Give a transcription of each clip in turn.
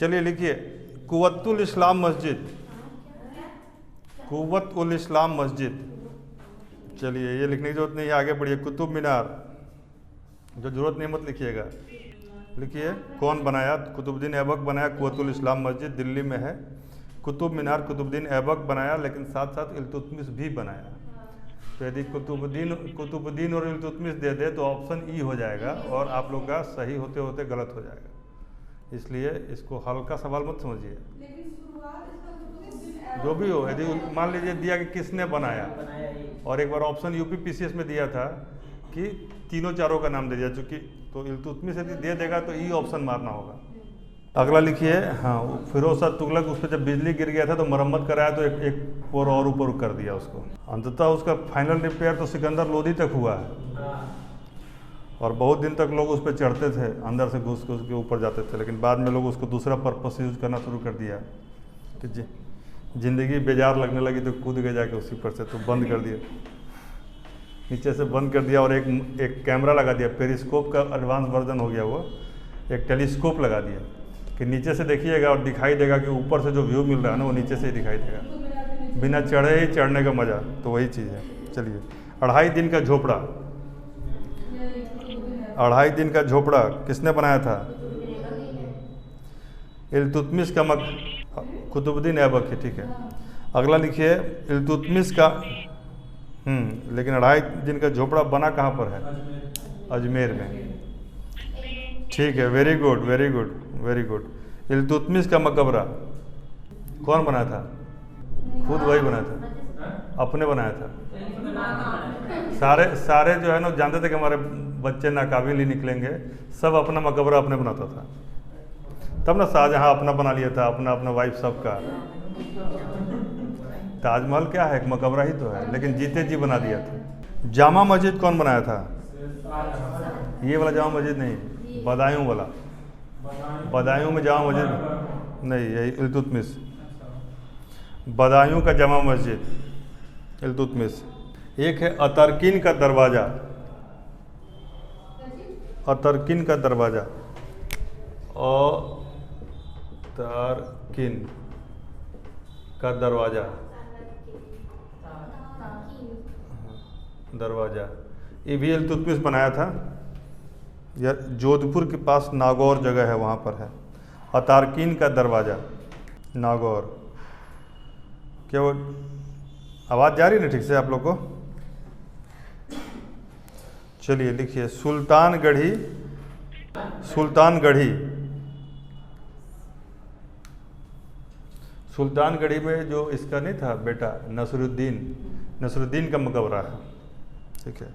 चलिए लिखिए, कुव्वतुल इस्लाम मस्जिद, कुव्वतुल इस्लाम मस्जिद। चलिए ये लिखने की जरूरत नहीं है, आगे बढ़िए। कुतुब मीनार, जो जरूरत नहीं मत लिखिएगा। लिखिए कौन बनाया, कुतुबुद्दीन ऐबक बनाया कुव्वतुल इस्लाम मस्जिद, दिल्ली में है। कुतुब मीनार कुतुबुद्दीन ऐबक बनाया, लेकिन साथ साथ इल्तुतमिश भी बनाया। तो यदि कुतुबुद्दीन और इल्तुतमिश दे दे तो ऑप्शन ई हो जाएगा और आप लोग का सही होते होते गलत हो जाएगा। इसलिए इसको हल्का सवाल मत समझिए। जो भी हो, यदि मान लीजिए दिया कि किसने बनाया, और एक बार ऑप्शन यूपीपीसीएस में दिया था कि तीनों चारों का नाम दे दिया, चूंकि तो इल्तुतमिश यदि दे देगा तो ई ऑप्शन मारना होगा। अगला लिखिए, हाँ, फिरोज शाह तुगलक उस पर जब बिजली गिर गया था तो मरम्मत कराया, तो एक पोर और ऊपर कर दिया उसको। अंततः उसका फाइनल रिपेयर तो सिकंदर लोदी तक हुआ है, और बहुत दिन तक लोग उस पर चढ़ते थे, अंदर से घुस के उसके ऊपर जाते थे, लेकिन बाद में लोग उसको दूसरा पर्पस यूज करना शुरू कर दिया कि ज़िंदगी बेजार लगने लगी तो कूद गए जाके उसी पर से, तो बंद कर दिया, नीचे से बंद कर दिया। और एक कैमरा लगा दिया, पेरिस्कोप का एडवांस वर्जन हो गया वो, एक टेलीस्कोप लगा दिया कि नीचे से देखिएगा और दिखाई देगा कि ऊपर से जो व्यू मिल रहा है ना वो नीचे से ही दिखाई देगा, बिना चढ़े ही चढ़ने का मज़ा, तो वही चीज़ है। चलिए, 2.5 दिन का झोपड़ा, 2.5 दिन का झोपड़ा किसने बनाया था? इल्तुतमिश का कुतुबुद्दीन ऐबक है, ठीक है। अगला लिखिए, इल्तुतमिश का लेकिन 2.5 दिन का झोपड़ा बना कहाँ पर है? अजमेर में, ठीक है। Very good very good very good. Iltutmish का मकबरा कौन बनाया था? खुद वही बनाया था, अपने बनाया था। सारे जो है ना जानते थे कि हमारे बच्चे नाकाबिल ही निकलेंगे, सब अपना मकबरा अपने बनाता था। तब ना शाहजहाँ अपना बना लिया था, अपना अपना वाइफ सबका। ताजमहल क्या है, एक मकबरा ही तो है, लेकिन जीते जी बना दिया था। जामा मस्जिद कौन बनाया था? ये वाला जामा मस्जिद नहीं, बदायूं वाला। बदायूं में जामा मस्जिद नहीं, यही इल्तुतमिश। बदायूं का जामा मस्जिद इल्तुतमिश। एक है अतरकिन का दरवाज़ा, अतरकिन का दरवाज़ा, अतरकिन का दरवाज़ा, दरवाज़ा ये भी इल्तुतमिश बनाया था। यह जोधपुर के पास नागौर जगह है, वहाँ पर है अतारकीन का दरवाज़ा, नागौर। क्या वो आवाज़ जा रही है ना ठीक से आप लोग को? चलिए लिखिए, सुल्तानगढ़ी, सुल्तानगढ़ी, सुल्तानगढ़ी में जो इसका नहीं था बेटा नसरुद्दीन, नसरुद्दीन का मकबरा है, ठीक है।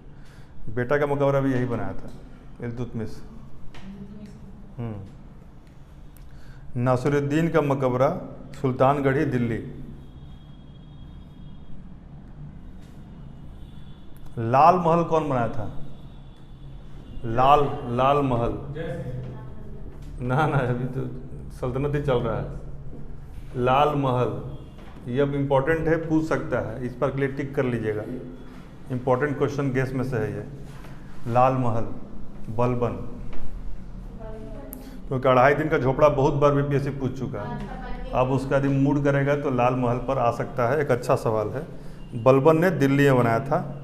बेटा का मकबरा भी यही बनाया था इल्तुतमिश। नसरुद्दीन का मकबरा सुल्तानगढ़ी, दिल्ली। लाल महल कौन बनाया था? लाल महल ना अभी तो सल्तनत ही चल रहा है। लाल महल ये अब इम्पोर्टेंट है, पूछ सकता है, इस पर के लिए टिक कर लीजिएगा, इम्पोर्टेंट क्वेश्चन गेस में से है ये। लाल महल बलबन, क्योंकि 2.5 दिन का झोपड़ा बहुत बार बीपीएससी पूछ चुका है। अब उसका यदि मूड करेगा तो लाल महल पर आ सकता है, एक अच्छा सवाल है। बलबन ने दिल्ली में बनाया था।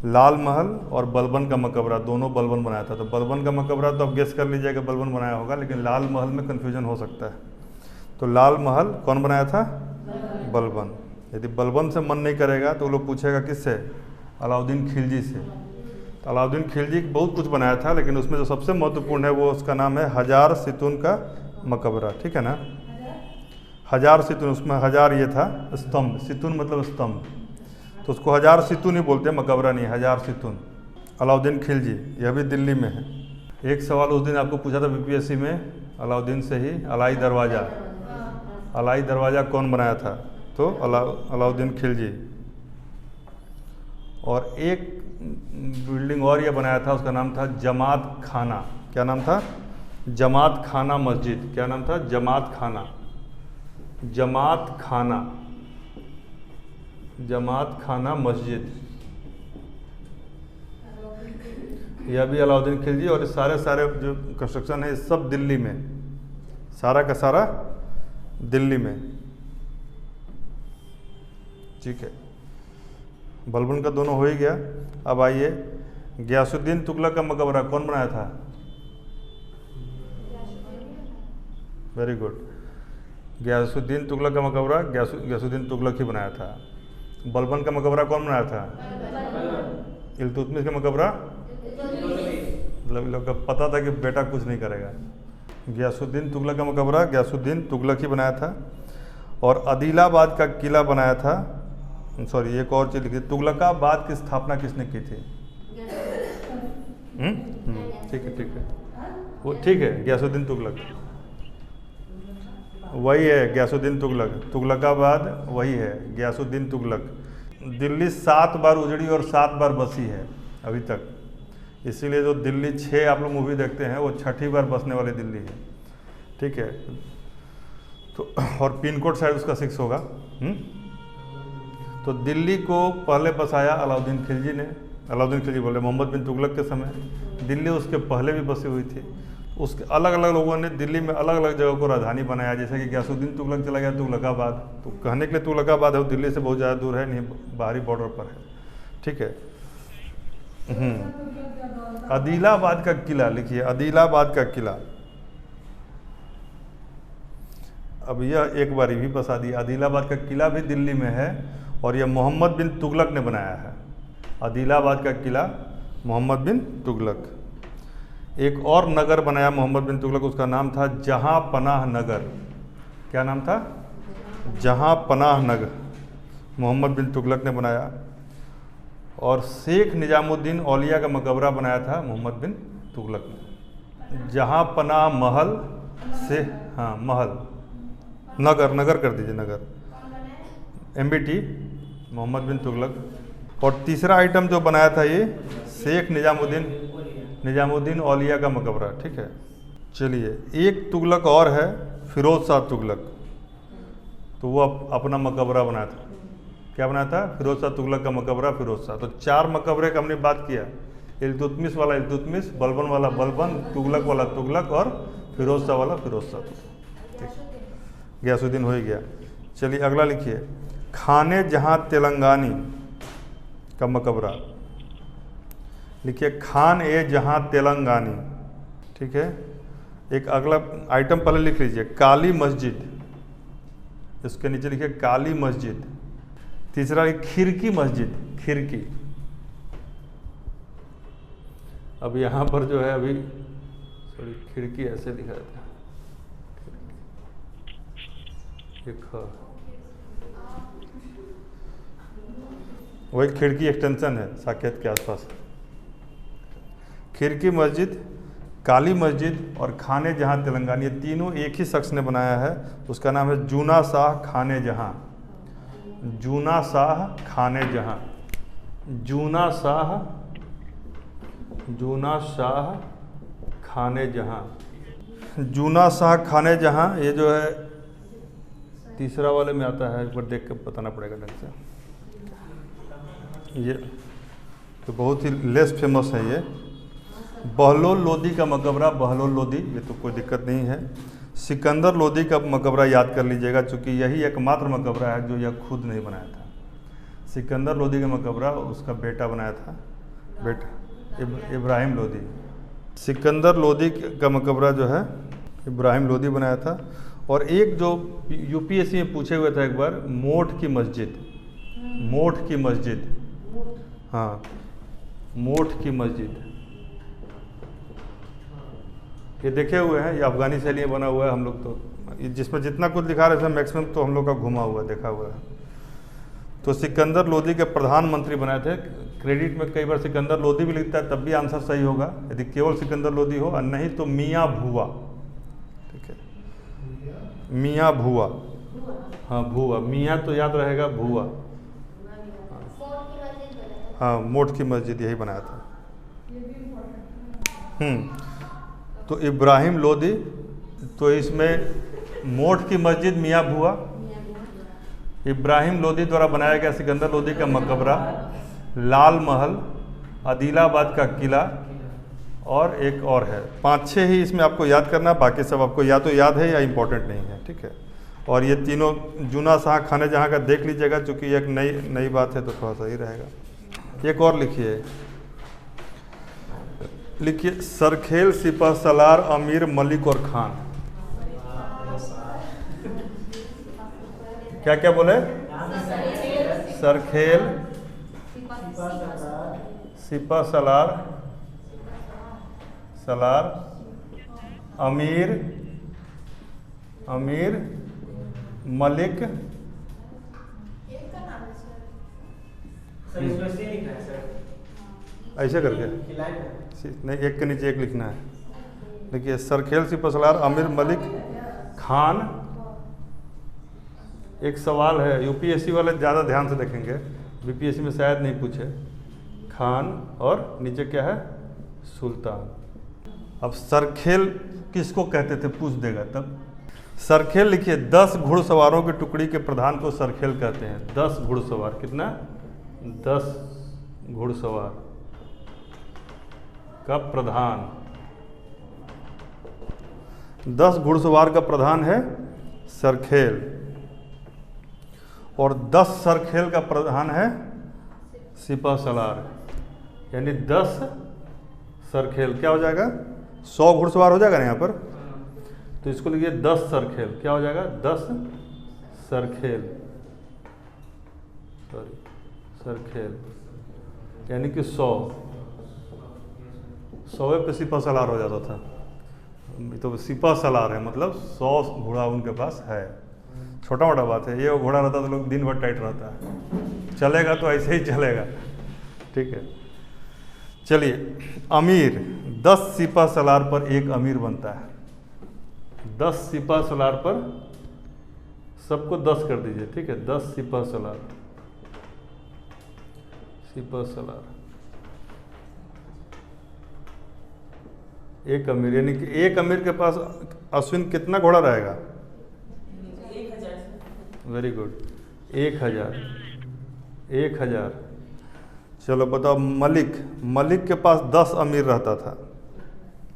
लाल महल और बलबन का मकबरा, दोनों बलबन बनाया था। तो बलबन का मकबरा तो अब गेस कर लीजिएगा बलबन बनाया होगा, लेकिन लाल महल में कन्फ्यूजन हो सकता है। तो लाल महल कौन बनाया था? बलबन। यदि बलबन से मन नहीं करेगा तो वो लोग पूछेगा किससे? अलाउद्दीन खिलजी से। तो अलाउद्दीन खिलजी बहुत कुछ बनाया था, लेकिन उसमें जो सबसे महत्वपूर्ण है वो उसका नाम है हजार सितून का मकबरा, ठीक है ना। हजार सितून, उसमें हजार ये था स्तंभ, सितून मतलब स्तंभ, तो उसको हजार सितून ही बोलते हैं, मकबरा नहीं, हजार सितून। अलाउद्दीन खिलजी, यह भी दिल्ली में है। एक सवाल उस दिन आपको पूछा था बीपीएससी में अलाउद्दीन से ही, अलाई दरवाज़ा, अलाई दरवाज़ा कौन बनाया था? तो अलाउद्दीन खिलजी। और एक बिल्डिंग और ये बनाया था, उसका नाम था जमात खाना। क्या नाम था? जमात खाना मस्जिद। क्या नाम था? जमात खाना, जमात खाना, जमात खाना मस्जिद। यह भी अलाउद्दीन खिलजी। और सारे जो कंस्ट्रक्शन है सब दिल्ली में, सारा का सारा दिल्ली में। ठीक है, बलबन का दोनों हो ही गया। अब आइए, गयासुद्दीन तुगलक का मकबरा कौन बनाया था? वेरी गुड, गयासुद्दीन तुगलक का मकबरा गयासुद्दीन तुगलक ही बनाया था। बलबन का मकबरा कौन बनाया था? इल्तुतमिश का मकबरा, मतलब इन लोग का पता था कि बेटा कुछ नहीं करेगा। गयासुद्दीन तुगलक का मकबरा गयासुद्दीन तुगलक ही बनाया था। और आदिलाबाद का किला बनाया था, सॉरी एक और चीज़ लिखी, तुगलकाबाद की स्थापना किसने की थी? ठीक है, ठीक है, वो ठीक है, गयासुद्दीन तुगलक वही है, गयासुद्दीन तुगलक, तुगलकाबाद वही है, गयासुद्दीन तुगलक। दिल्ली 7 बार उजड़ी और 7 बार बसी है अभी तक, इसीलिए जो दिल्ली 6 आप लोग मूवी देखते हैं वो 6ठी बार बसने वाली दिल्ली है। ठीक है, तो और पिन कोड शायद उसका 6 होगा। तो दिल्ली को पहले बसाया अलाउद्दीन खिलजी ने, अलाउद्दीन खिलजी बोले मोहम्मद बिन तुगलक के समय। दिल्ली उसके पहले भी बसी हुई थी। उसके अलग अलग लोगों ने दिल्ली में अलग अलग जगह को राजधानी बनाया, जैसे कि गयासुद्दीन तुगलक चला गया तुगलकाबाद, तो कहने के लिए तुगलकाबाद है, वो दिल्ली से बहुत ज़्यादा दूर है नहीं, बाहरी बॉर्डर पर है। ठीक है। आदिलाबाद का किला लिखिए, आदिलाबाद का किला। अब यह एक बार भी बसा दिया, आदिलाबाद का किला भी दिल्ली में है और यह मोहम्मद बिन तुगलक ने बनाया है। आदिलाबाद का किला मोहम्मद बिन तुगलक। एक और नगर बनाया मोहम्मद बिन तुगलक, उसका नाम था जहाँ पनाह नगर। क्या नाम था? जहाँ पनाह नगर, मोहम्मद बिन तुगलक ने बनाया। और शेख निजामुद्दीन औलिया का मकबरा बनाया था मोहम्मद बिन तुगलक ने। जहाँ पनाह महल से, हाँ महल, नगर, नगर कर दीजिए नगर, MBT, मोहम्मद बिन तुगलक। और तीसरा आइटम जो बनाया था ये शेख निजामुद्दीन औलिया का मकबरा। ठीक है, चलिए एक तुगलक और है, फिरोज शाह तुगलक, तो वो अपना मकबरा बनाया था। क्या बनाया था? फिरोज शाह तुगलक का मकबरा फिरोज शाह। तो 4 मकबरे का हमने बात किया, इल्तुतमिश वाला इल्तुतमिश, बलबन वाला बलबन, तुगलक वाला तुगलक और फिरोज शाह वाला फिरोज शाह। ठीक, गयासुद्दीन हो ही गया। चलिए अगला लिखिए, खाने जहाँ तेलंगानी का मकबरा। लिखिए खान ए जहाँ तेलंगानी। ठीक है, एक अगला आइटम पहले लिख लीजिए, काली मस्जिद, इसके नीचे लिखिए काली मस्जिद। तीसरा खिड़की मस्जिद, खिड़की। अब यहाँ पर जो है अभी सॉरी खिड़की ऐसे लिखा था, वही खिड़की एक्सटेंशन है साकेत के आसपास। खिड़की मस्जिद, काली मस्जिद और खाने जहाँ तेलंगानी, ये तीनों एक ही शख्स ने बनाया है। उसका नाम है जूना शाह खाने जहाँ। जूना शाह खाने जहाँ, जूना शाह खाने जहाँ, जूना शाह खाने जहाँ। ये जो है तीसरा वाले में आता है, एक बार देख कर बताना पड़ेगा ढंग से। ये तो बहुत ही लेस फेमस है। ये बहलोल लोदी का मकबरा, बहलोल लोदी, ये तो कोई दिक्कत नहीं है। सिकंदर लोदी का मकबरा याद कर लीजिएगा, चूँकि यही एकमात्र मकबरा है जो यह खुद नहीं बनाया था। सिकंदर लोदी का मकबरा उसका बेटा बनाया था, बेटा इब्राहिम लोदी। सिकंदर लोदी का मकबरा जो है इब्राहिम लोदी बनाया था। और एक जो UPSC में पूछे हुए था एक बार, मोठ की मस्जिद, मोठ की मस्जिद, हाँ मोठ की मस्जिद, ये देखे हुए हैं, ये अफगानी शैली में बना हुआ है। हम लोग तो जिसमें जितना कुछ दिखा रहे थे मैक्सिमम तो हम लोग का घुमा हुआ देखा हुआ है। तो सिकंदर लोदी के प्रधानमंत्री बनाए थे। क्रेडिट में कई बार सिकंदर लोदी भी लिखता है, तब भी आंसर सही होगा यदि केवल सिकंदर लोदी हो, और नहीं तो मियाँ भुआ। ठीक है, मियाँ भुआ, हाँ भुआ, मियाँ तो याद रहेगा, भुआ, हाँ मोठ की मस्जिद यही बनाया था। तो इब्राहिम लोदी, तो इसमें मोठ की मस्जिद मियाँ भुआ, इब्राहिम लोदी द्वारा बनाया गया सिकंदर लोदी का मकबरा, लाल महल, आदिलाबाद का किला और एक और है। 5-6 ही इसमें आपको याद करना, बाकी सब आपको या तो याद है या इम्पोर्टेंट नहीं है, ठीक है। और ये तीनों जूना शाह खाने जहाँ का देख लीजिएगा, क्योंकि एक नई बात है तो थोड़ा सा ही रहेगा। एक और लिखिए सरखेल, सिपह सलार, अमीर, मलिक और खान। क्या क्या बोले? सरखेल, सिपह सलार, अमीर, मलिक, ऐसे करके नहीं, एक के नीचे एक लिखना है। देखिए सरखेल, सिपह सलार, अमीर, मलिक, खान। एक सवाल है, यूपीएससी वाले ज़्यादा ध्यान से देखेंगे, बीपीएससी में शायद नहीं पूछे। खान और नीचे क्या है? सुल्तान। अब सरखेल किसको कहते थे पूछ देगा तब। सरखेल लिखिए 10 घुड़सवारों की टुकड़ी के प्रधान को सरखेल कहते हैं। 10 घुड़सवार, कितना? 10 घुड़सवार का प्रधान। 10 घुड़सवार का प्रधान है सरखेल, और 10 सरखेल का प्रधान है सिपह सलार। यानी 10 सरखेल क्या हो जाएगा? 100 घुड़सवार हो जाएगा ना यहाँ पर, तो इसको लिखिए 10 सरखेल। क्या हो जाएगा? 10 सरखेल, सरखेल यानी कि 100 पे सिपह सलार हो जाता था। तो सिपह सलार है मतलब 100 घोड़ा उनके पास है। छोटा मोटा बात है, ये घोड़ा रहता तो लोग दिन भर टाइट रहता है, चलेगा तो ऐसे ही चलेगा, ठीक है। चलिए अमीर, 10 सिपह सलार पर एक अमीर बनता है। 10 सिपह सलार पर, सबको 10 कर दीजिए, ठीक है। 10 सिपह सलार, एक अमीर, यानी कि एक अमीर के पास अश्विन कितना घोड़ा रहेगा? 1000। Very good, 1000। चलो बताओ मलिक के पास 10 अमीर रहता था।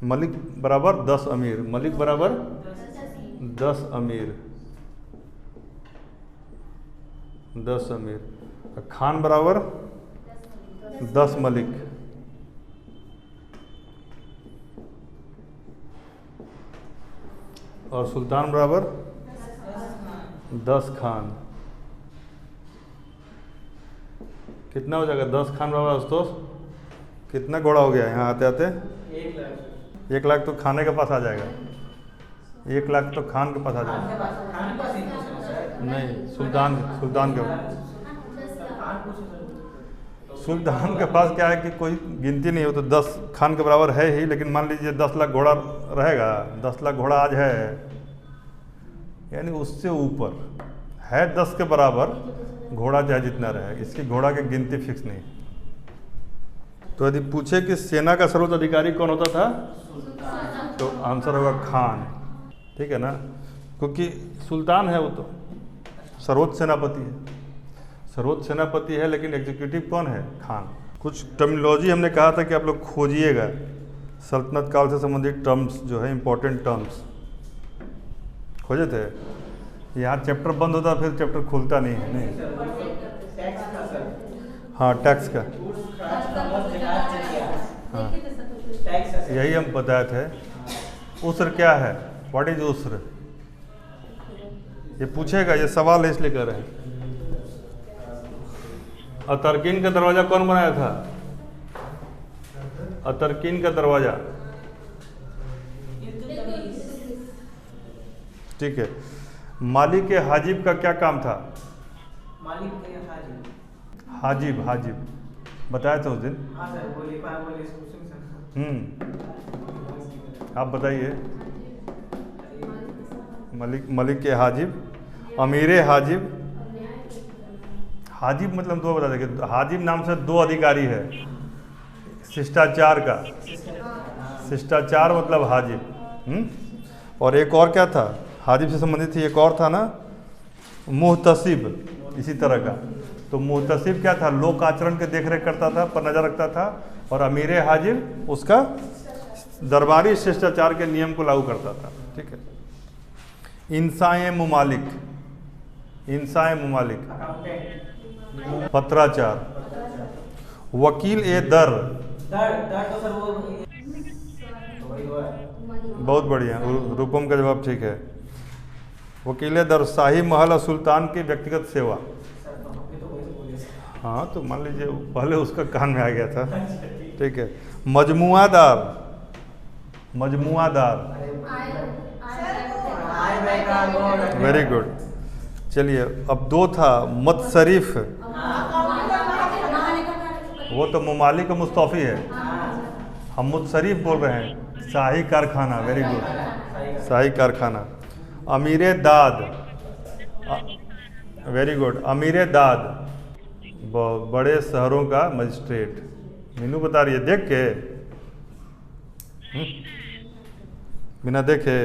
मलिक बराबर 10 अमीर, मलिक बराबर 10 अमीर, 10 अमीर। खान बराबर 10 मलिक। और सुल्तान बराबर 10 खान। कितना हो जाएगा? 10 खान बराबर दोस्तों कितना घोड़ा हो गया? यहाँ आते आते 1 लाख तो खाने के पास आ जाएगा। 1 लाख तो खान के पास आ जाएगा। नहीं, सुल्तान के पास क्या है कि कोई गिनती नहीं हो, तो 10 खान के बराबर है ही। लेकिन मान लीजिए 10 लाख घोड़ा रहेगा, 10 लाख घोड़ा आज है, यानी उससे ऊपर है 10 के बराबर घोड़ा चाहे जितना रहे, इसकी घोड़ा की गिनती फिक्स नहीं। तो यदि पूछे कि सेना का सर्वोच्च अधिकारी कौन होता था, तो आंसर होगा खान, ठीक है ना, क्योंकि सुल्तान है वो तो सर्वोच्च सेनापति है, सर्वोच्च सेनापति है, लेकिन एग्जीक्यूटिव कौन है? खान। कुछ टर्मिनोलॉजी हमने कहा था कि आप लोग खोजिएगा, सल्तनत काल से संबंधित टर्म्स जो है, इंपॉर्टेंट टर्म्स खोजे थे। यहाँ चैप्टर बंद होता फिर चैप्टर खुलता नहीं है। नहीं, हाँ टैक्स का, हाँ यही हम बताए थे। उसर क्या है? व्हाट इज उसर? ये पूछेगा, ये सवाल है इसलिए कर रहे हैं। अतरकीन का दरवाजा कौन बनाया था? अतरकीन का दरवाजा, ठीक है। मालिक के हाजिब का क्या काम था? मालिक के हाजिब बताया था उस दिन। हाँ सर, बोलिए। आप बताइए। मलिक के हाजिब, अमीर हाजिब। हाजिब मतलब दो बता देंगे। हाजिब नाम से 2 अधिकारी है शिष्टाचार का। शिष्टाचार मतलब हाजिब। और एक और क्या था हाजिब से संबंधित थी, एक और था ना मुहतसिब, इसी तरह का। तो मुहतसिब क्या था? लोक आचरण के देख रेख करता था, पर नज़र रखता था। और अमीर हाजिब उसका दरबारी शिष्टाचार के नियम को लागू करता था। ठीक है। इंसाए मुमालिक, इंसाए मुमालिक, अकाउंटेंट, पत्राचार, वकील ए दर, दर दर तो सर वो वही हुआ है। बहुत बढ़िया, रूपम का जवाब ठीक है। वकील दर, शाही महल और सुल्तान की व्यक्तिगत सेवा। सर तो हम भी तो वही बोले सर। हाँ तो मान लीजिए पहले उसका कान में आ गया था। ठीक है। मजमुआदार, मजमुआदार, आय व्यय का गौर रखने वेरी गुड। चलिए अब दो था, मुतशरीफ, वो तो मुमालिक और मुस्तौफी है, हम मुतशरीफ बोल रहे हैं। शाही कारखाना, वेरी गुड, शाही कारखाना। अमीर दाद, वेरी गुड, अमीर दाद, बड़े शहरों का मजिस्ट्रेट। मीनू बता रही है देख के, बिना देखे।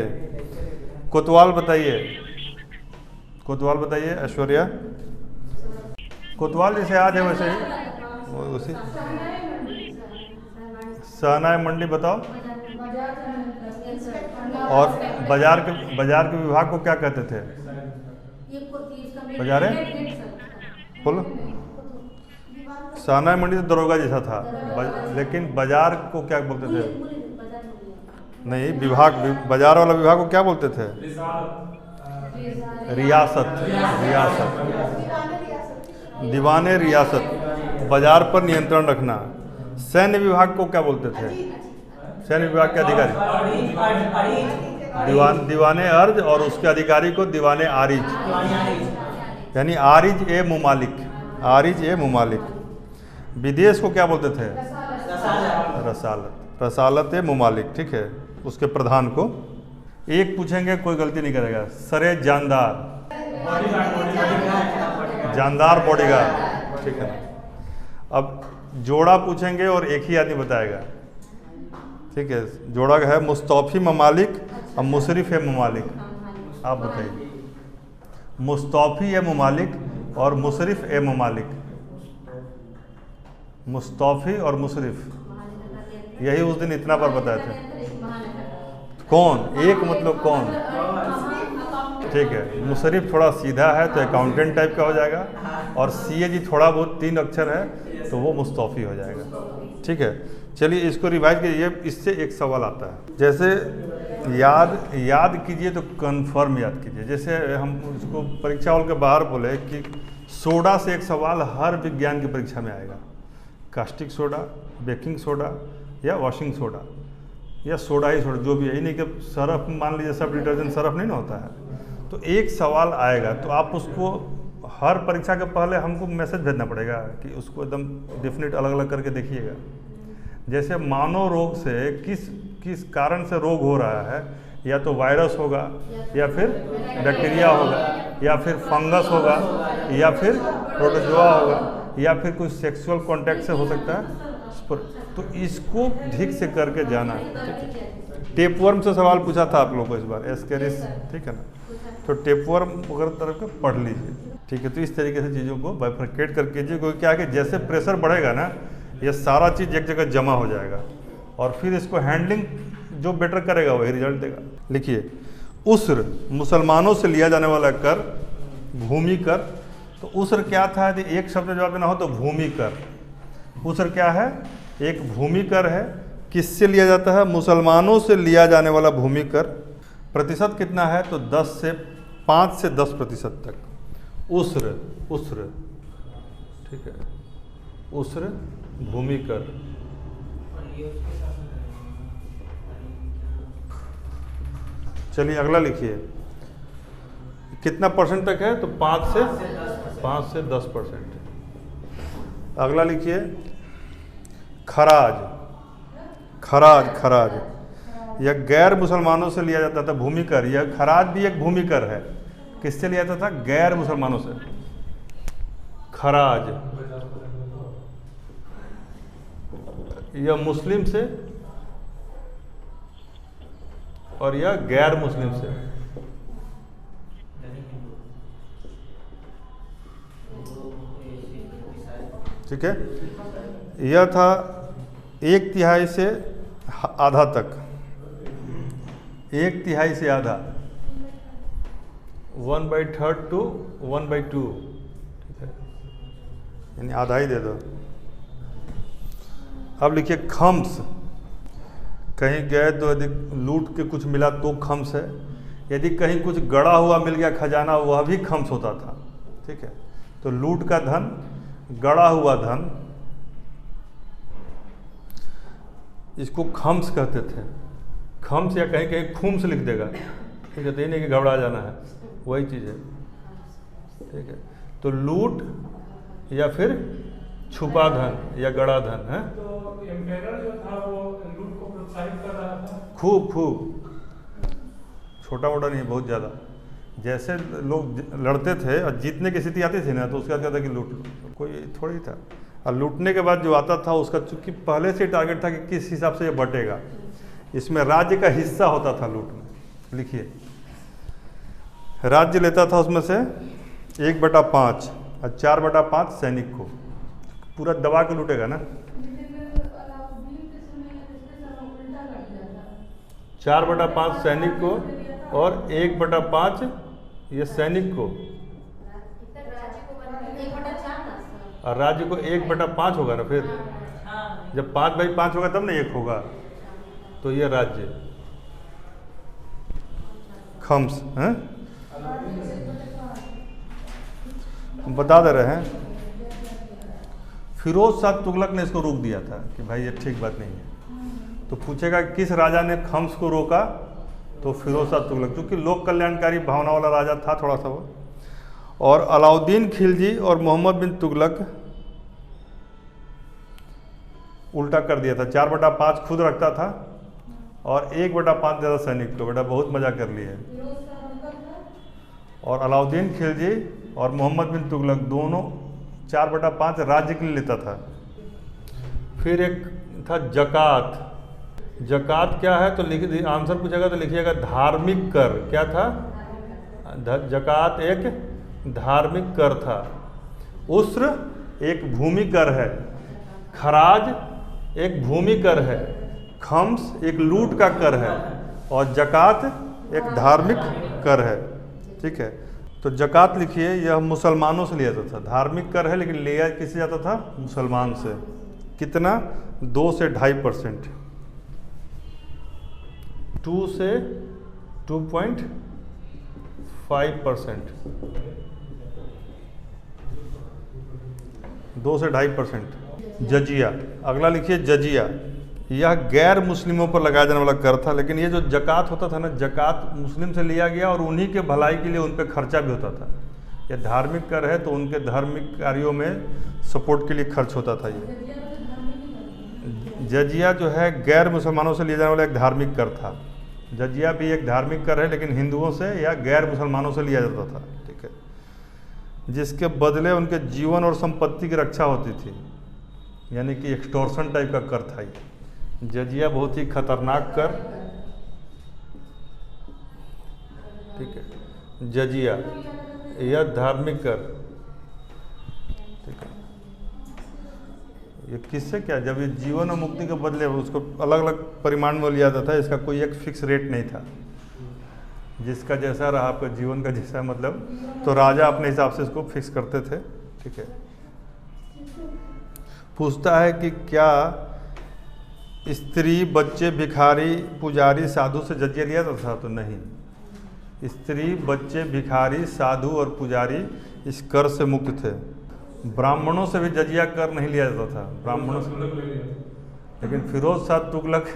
कोतवाल बताइए, कोतवाल बताइए ऐश्वर्या। कोतवाल जैसे आज है वैसे ही उसी। सहनाई मंडी बताओ। और बाजार के विभाग को क्या कहते थे? बाजारे बोलो। सहनाई मंडी तो दरोगा जैसा था, लेकिन बाजार को क्या बोलते थे? नहीं, विभाग, बाजार वाला विभाग को क्या बोलते थे? रियासत, रियासत, दीवाने रियासत, बाजार पर नियंत्रण रखना। सैन्य विभाग को क्या बोलते थे? सैन्य विभाग के अधिकारी दीवाने अर्ज, और उसके अधिकारी को दीवाने आरिज, यानी आरिज ए मुमालिक, आरिज ए मुमालिक। विदेश को क्या बोलते थे? रसालत, रसालत ए मुमालिक। ठीक है। उसके प्रधान को। एक पूछेंगे, कोई गलती नहीं करेगा। सरे जानदार, जानदार बॉडीगार्ड। ठीक है ना। अब जोड़ा पूछेंगे और एक ही आदमी बताएगा। ठीक है। जोड़ा है मुस्तौफी ममालिक और मुशरिफ ए ममालिक। आप बताइए। मुस्तौफी ए ममालिक और मुशरिफ ए ममालिक। मुस्तौफी और मुशरिफ, यही उस दिन इतना पर बताए थे। कौन एक मतलब कौन? ठीक है। मुशरिफ थोड़ा सीधा है तो अकाउंटेंट टाइप का हो जाएगा, और सीएजी थोड़ा बहुत 3 अक्षर है तो वो मुस्तौफी हो जाएगा। ठीक है। चलिए इसको रिवाइज कीजिए। इससे एक सवाल आता है, जैसे याद कीजिए तो कन्फर्म याद कीजिए। जैसे हम उसको परीक्षा हॉल के बाहर बोले कि सोडा से एक सवाल हर विज्ञान की परीक्षा में आएगा। कास्टिक सोडा, बेकिंग सोडा या वॉशिंग सोडा या सोडा ही सोडा, जो भी है। ये नहीं कि सरफ, मान लीजिए सब डिटर्जेंट सरफ नहीं ना होता है। तो एक सवाल आएगा तो आप उसको हर परीक्षा के पहले हमको मैसेज भेजना पड़ेगा कि उसको एकदम डेफिनेट अलग अलग करके देखिएगा। जैसे मानव रोग से किस कारण से रोग हो रहा है, या तो वायरस होगा, या फिर बैक्टीरिया होगा, या फिर फंगस होगा, या फिर प्रोटोजोआ होगा, या फिर कुछ सेक्सुअल कॉन्टैक्ट से हो सकता है। तो इसको ठीक से करके जाना है। ठीक है। टेपवर्म से सवाल पूछा था आप लोगों को इस बार, एस्केरिस। ठीक है ना। तो टेपवर्म वगैरह तरफ का पढ़ लीजिए। ठीक है। तो इस तरीके से चीज़ों को बाइफरकेट करके कीजिए, क्योंकि क्या है कि जैसे प्रेशर बढ़ेगा ना, ये सारा चीज़ एक जगह जमा हो जाएगा, और फिर इसको हैंडलिंग जो बेटर करेगा वही रिजल्ट देगा। लिखिए, उस्र, मुसलमानों से लिया जाने वाला कर, भूमि कर। तो उस्र क्या था? यदि एक शब्द जवाब देना हो तो भूमि कर। उस्र क्या है? एक भूमि कर है। किससे लिया जाता है? मुसलमानों से लिया जाने वाला भूमि कर। प्रतिशत कितना है? तो 5 से 10% तक। उस्र, उस्र, ठीक है, उस्र भूमि कर। चलिए अगला लिखिए, कितना परसेंट तक है? तो 5 से 10%। अगला लिखिए, खराज, खराज, खराज। यह गैर मुसलमानों से लिया जाता था भूमि कर। यह खराज भी एक भूमि कर है। किससे लिया जाता था? गैर मुसलमानों से। खराज यह मुस्लिम से, और यह गैर मुस्लिम से। ठीक है। यह था 1/3 से आधा तक, 1/3 से आधा, 1/3 to 1/2, ठीक है, यानी आधा ही दे दो। अब लिखिए खम्स, कहीं गए तो यदि लूट के कुछ मिला तो खम्स है, यदि कहीं कुछ गड़ा हुआ मिल गया खजाना वह भी खम्स होता था, ठीक है। तो लूट का धन, गड़ा हुआ धन, इसको खम्स कहते थे। खम्स या कहीं कहीं खुम्स लिख देगा, ठीक है, तो ये नहीं कि घबरा जाना है, वही चीज़ है, ठीक है। तो लूट या फिर छुपा धन या गड़ा धन है। तो एम्पेरर जो था वो लूट को प्रोत्साहित कर रहा था। खूब छोटा मोटा नहीं, बहुत ज़्यादा। जैसे लोग लड़ते थे और जीतने की स्थिति आती थी ना, तो उसके बाद कहता कि लूट लो, कोई थोड़ी था। और लूटने के बाद जो आता था उसका चूंकि पहले से टारगेट था कि किस हिसाब से ये बटेगा, इसमें राज्य का हिस्सा होता था लूट में। लिखिए, राज्य लेता था उसमें से 1/5 और 4/5 सैनिक को, पूरा दबा के लूटेगा ना। 4/5 सैनिक को और 1/5 ये सैनिक को, और राज्य को 1/5 होगा ना। फिर जब 5/5 होगा तब ना 1 होगा, तो ये राज्य खम्स हैं। बता दे रहे हैं, फिरोज शाह तुगलक ने इसको रोक दिया था कि भाई ये ठीक बात नहीं है। तो पूछेगा किस राजा ने खम्स को रोका, तो फिरोज शाह तुगलक, क्योंकि लोक कल्याणकारी भावना वाला राजा था थोड़ा सा वो। और अलाउद्दीन खिलजी और मोहम्मद बिन तुगलक उल्टा कर दिया था, 4/5 खुद रखता था और 1/5 ज़्यादा सैनिक को। बेटा बहुत मजा कर लिए। और अलाउद्दीन खिलजी और मोहम्मद बिन तुगलक दोनों 4/5 राज्य के लिए लेता था। फिर एक था जकात। जकात क्या है, तो लिख आंसर पूछेगा तो लिखिएगा धार्मिक कर। क्या था? जकात एक धार्मिक कर था। उस्र एक भूमि कर है, खराज एक भूमि कर है, खम्स एक लूट का कर है, और जकात एक धार्मिक कर है, ठीक है। तो जकात लिखिए, यह मुसलमानों से लिया जाता था। धार्मिक कर है लेकिन लिया किससे जाता था? मुसलमान से। कितना? 2 से 2.5%, 2 से 2.5%, 2 से 2.5%। जजिया, अगला लिखिए जजिया। यह गैर मुस्लिमों पर लगाया जाने वाला कर था, लेकिन ये जो जकात होता था ना, जकात मुस्लिम से लिया गया और उन्हीं के भलाई के लिए उन पर खर्चा भी होता था। यह धार्मिक कर है तो उनके धार्मिक कार्यों में सपोर्ट के लिए खर्च होता था। ये जजिया जो है गैर मुसलमानों से लिया जाने वाला एक धार्मिक कर था। जजिया भी एक धार्मिक कर है लेकिन हिंदुओं से या गैर मुसलमानों से लिया जाता था, ठीक है, जिसके बदले उनके जीवन और संपत्ति की रक्षा होती थी, यानी कि एक्सटॉर्शन टाइप का कर था ये। जजिया बहुत ही खतरनाक कर, ठीक है। जजिया यह धार्मिक कर, ठीक है। ये किससे क्या, जब ये जीवन और मुक्ति के बदले उसको अलग अलग परिमाण में लिया जाता था। इसका कोई एक फिक्स रेट नहीं था, जिसका जैसा रहा आपका जीवन का जैसा मतलब, तो राजा अपने हिसाब से इसको फिक्स करते थे, ठीक है। पूछता है कि क्या स्त्री, बच्चे, भिखारी, पुजारी, साधु से जजिया लिया जाता था? तो नहीं, स्त्री, बच्चे, भिखारी, साधु और पुजारी इस कर से मुक्त थे। ब्राह्मणों से भी जजिया कर नहीं लिया जाता था, ब्राह्मणों से। लेकिन फिरोज शाह तुगलक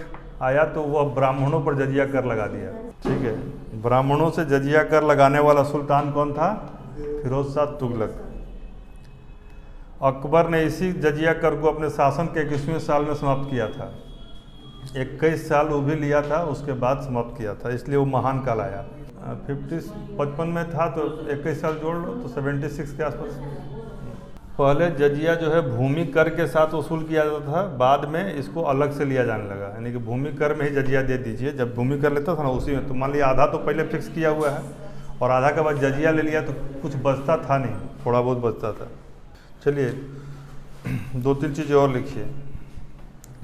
आया तो वह ब्राह्मणों पर जजिया कर लगा दिया, ठीक है। ब्राह्मणों से जजिया कर लगाने वाला सुल्तान कौन था? फिरोज शाह तुगलक। अकबर ने इसी जजिया कर को अपने शासन के 21वें साल में समाप्त किया था। 21 साल वो भी लिया था, उसके बाद समाप्त किया था, इसलिए वो महान काल आया। 55 में था तो 21 साल जोड़ लो तो 76 के आसपास। पहले जजिया जो है भूमि कर के साथ वसूल किया जाता था, बाद में इसको अलग से लिया जाने लगा, यानी कि भूमि कर में ही जजिया दे दीजिए। जब भूमि कर लेता था ना उसी में, तो मान लिया आधा तो पहले फिक्स किया हुआ है और आधा के बाद जजिया ले लिया, तो कुछ बचता था नहीं, थोड़ा बहुत बचता था। चलिए 2-3 चीज़ें और लिखिए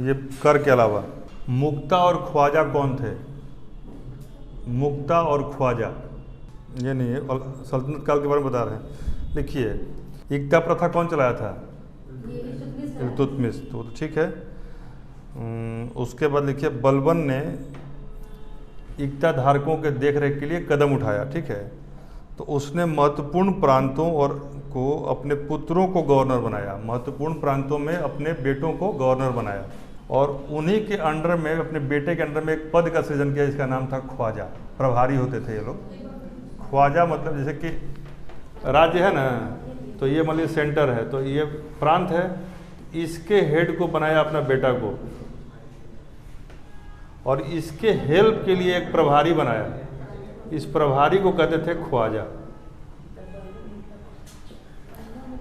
ये कर के अलावा। मुक्ता और ख्वाजा कौन थे? मुक्ता और ख्वाजा, ये नहीं है, सल्तनत काल के बारे में बता रहे हैं। देखिए, इक्ता प्रथा कौन चलाया था? इल्तुतमिश, तो ठीक है। उसके बाद लिखिए, बलबन ने इक्ता धारकों के देखरेख के लिए कदम उठाया, ठीक है। तो उसने महत्वपूर्ण प्रांतों और को अपने पुत्रों को गवर्नर बनाया, महत्वपूर्ण प्रांतों में अपने बेटों को गवर्नर बनाया, और उन्हीं के अंडर में, अपने बेटे के अंडर में एक पद का सृजन किया जिसका नाम था ख्वाजा। प्रभारी होते थे ये लोग। ख्वाजा मतलब जैसे कि राज्य है ना, तो ये मान लीजिए सेंटर है, तो ये प्रांत है, इसके हेड को बनाया अपना बेटा को, और इसके हेल्प के लिए एक प्रभारी बनाया। इस प्रभारी को कहते थे ख्वाजा,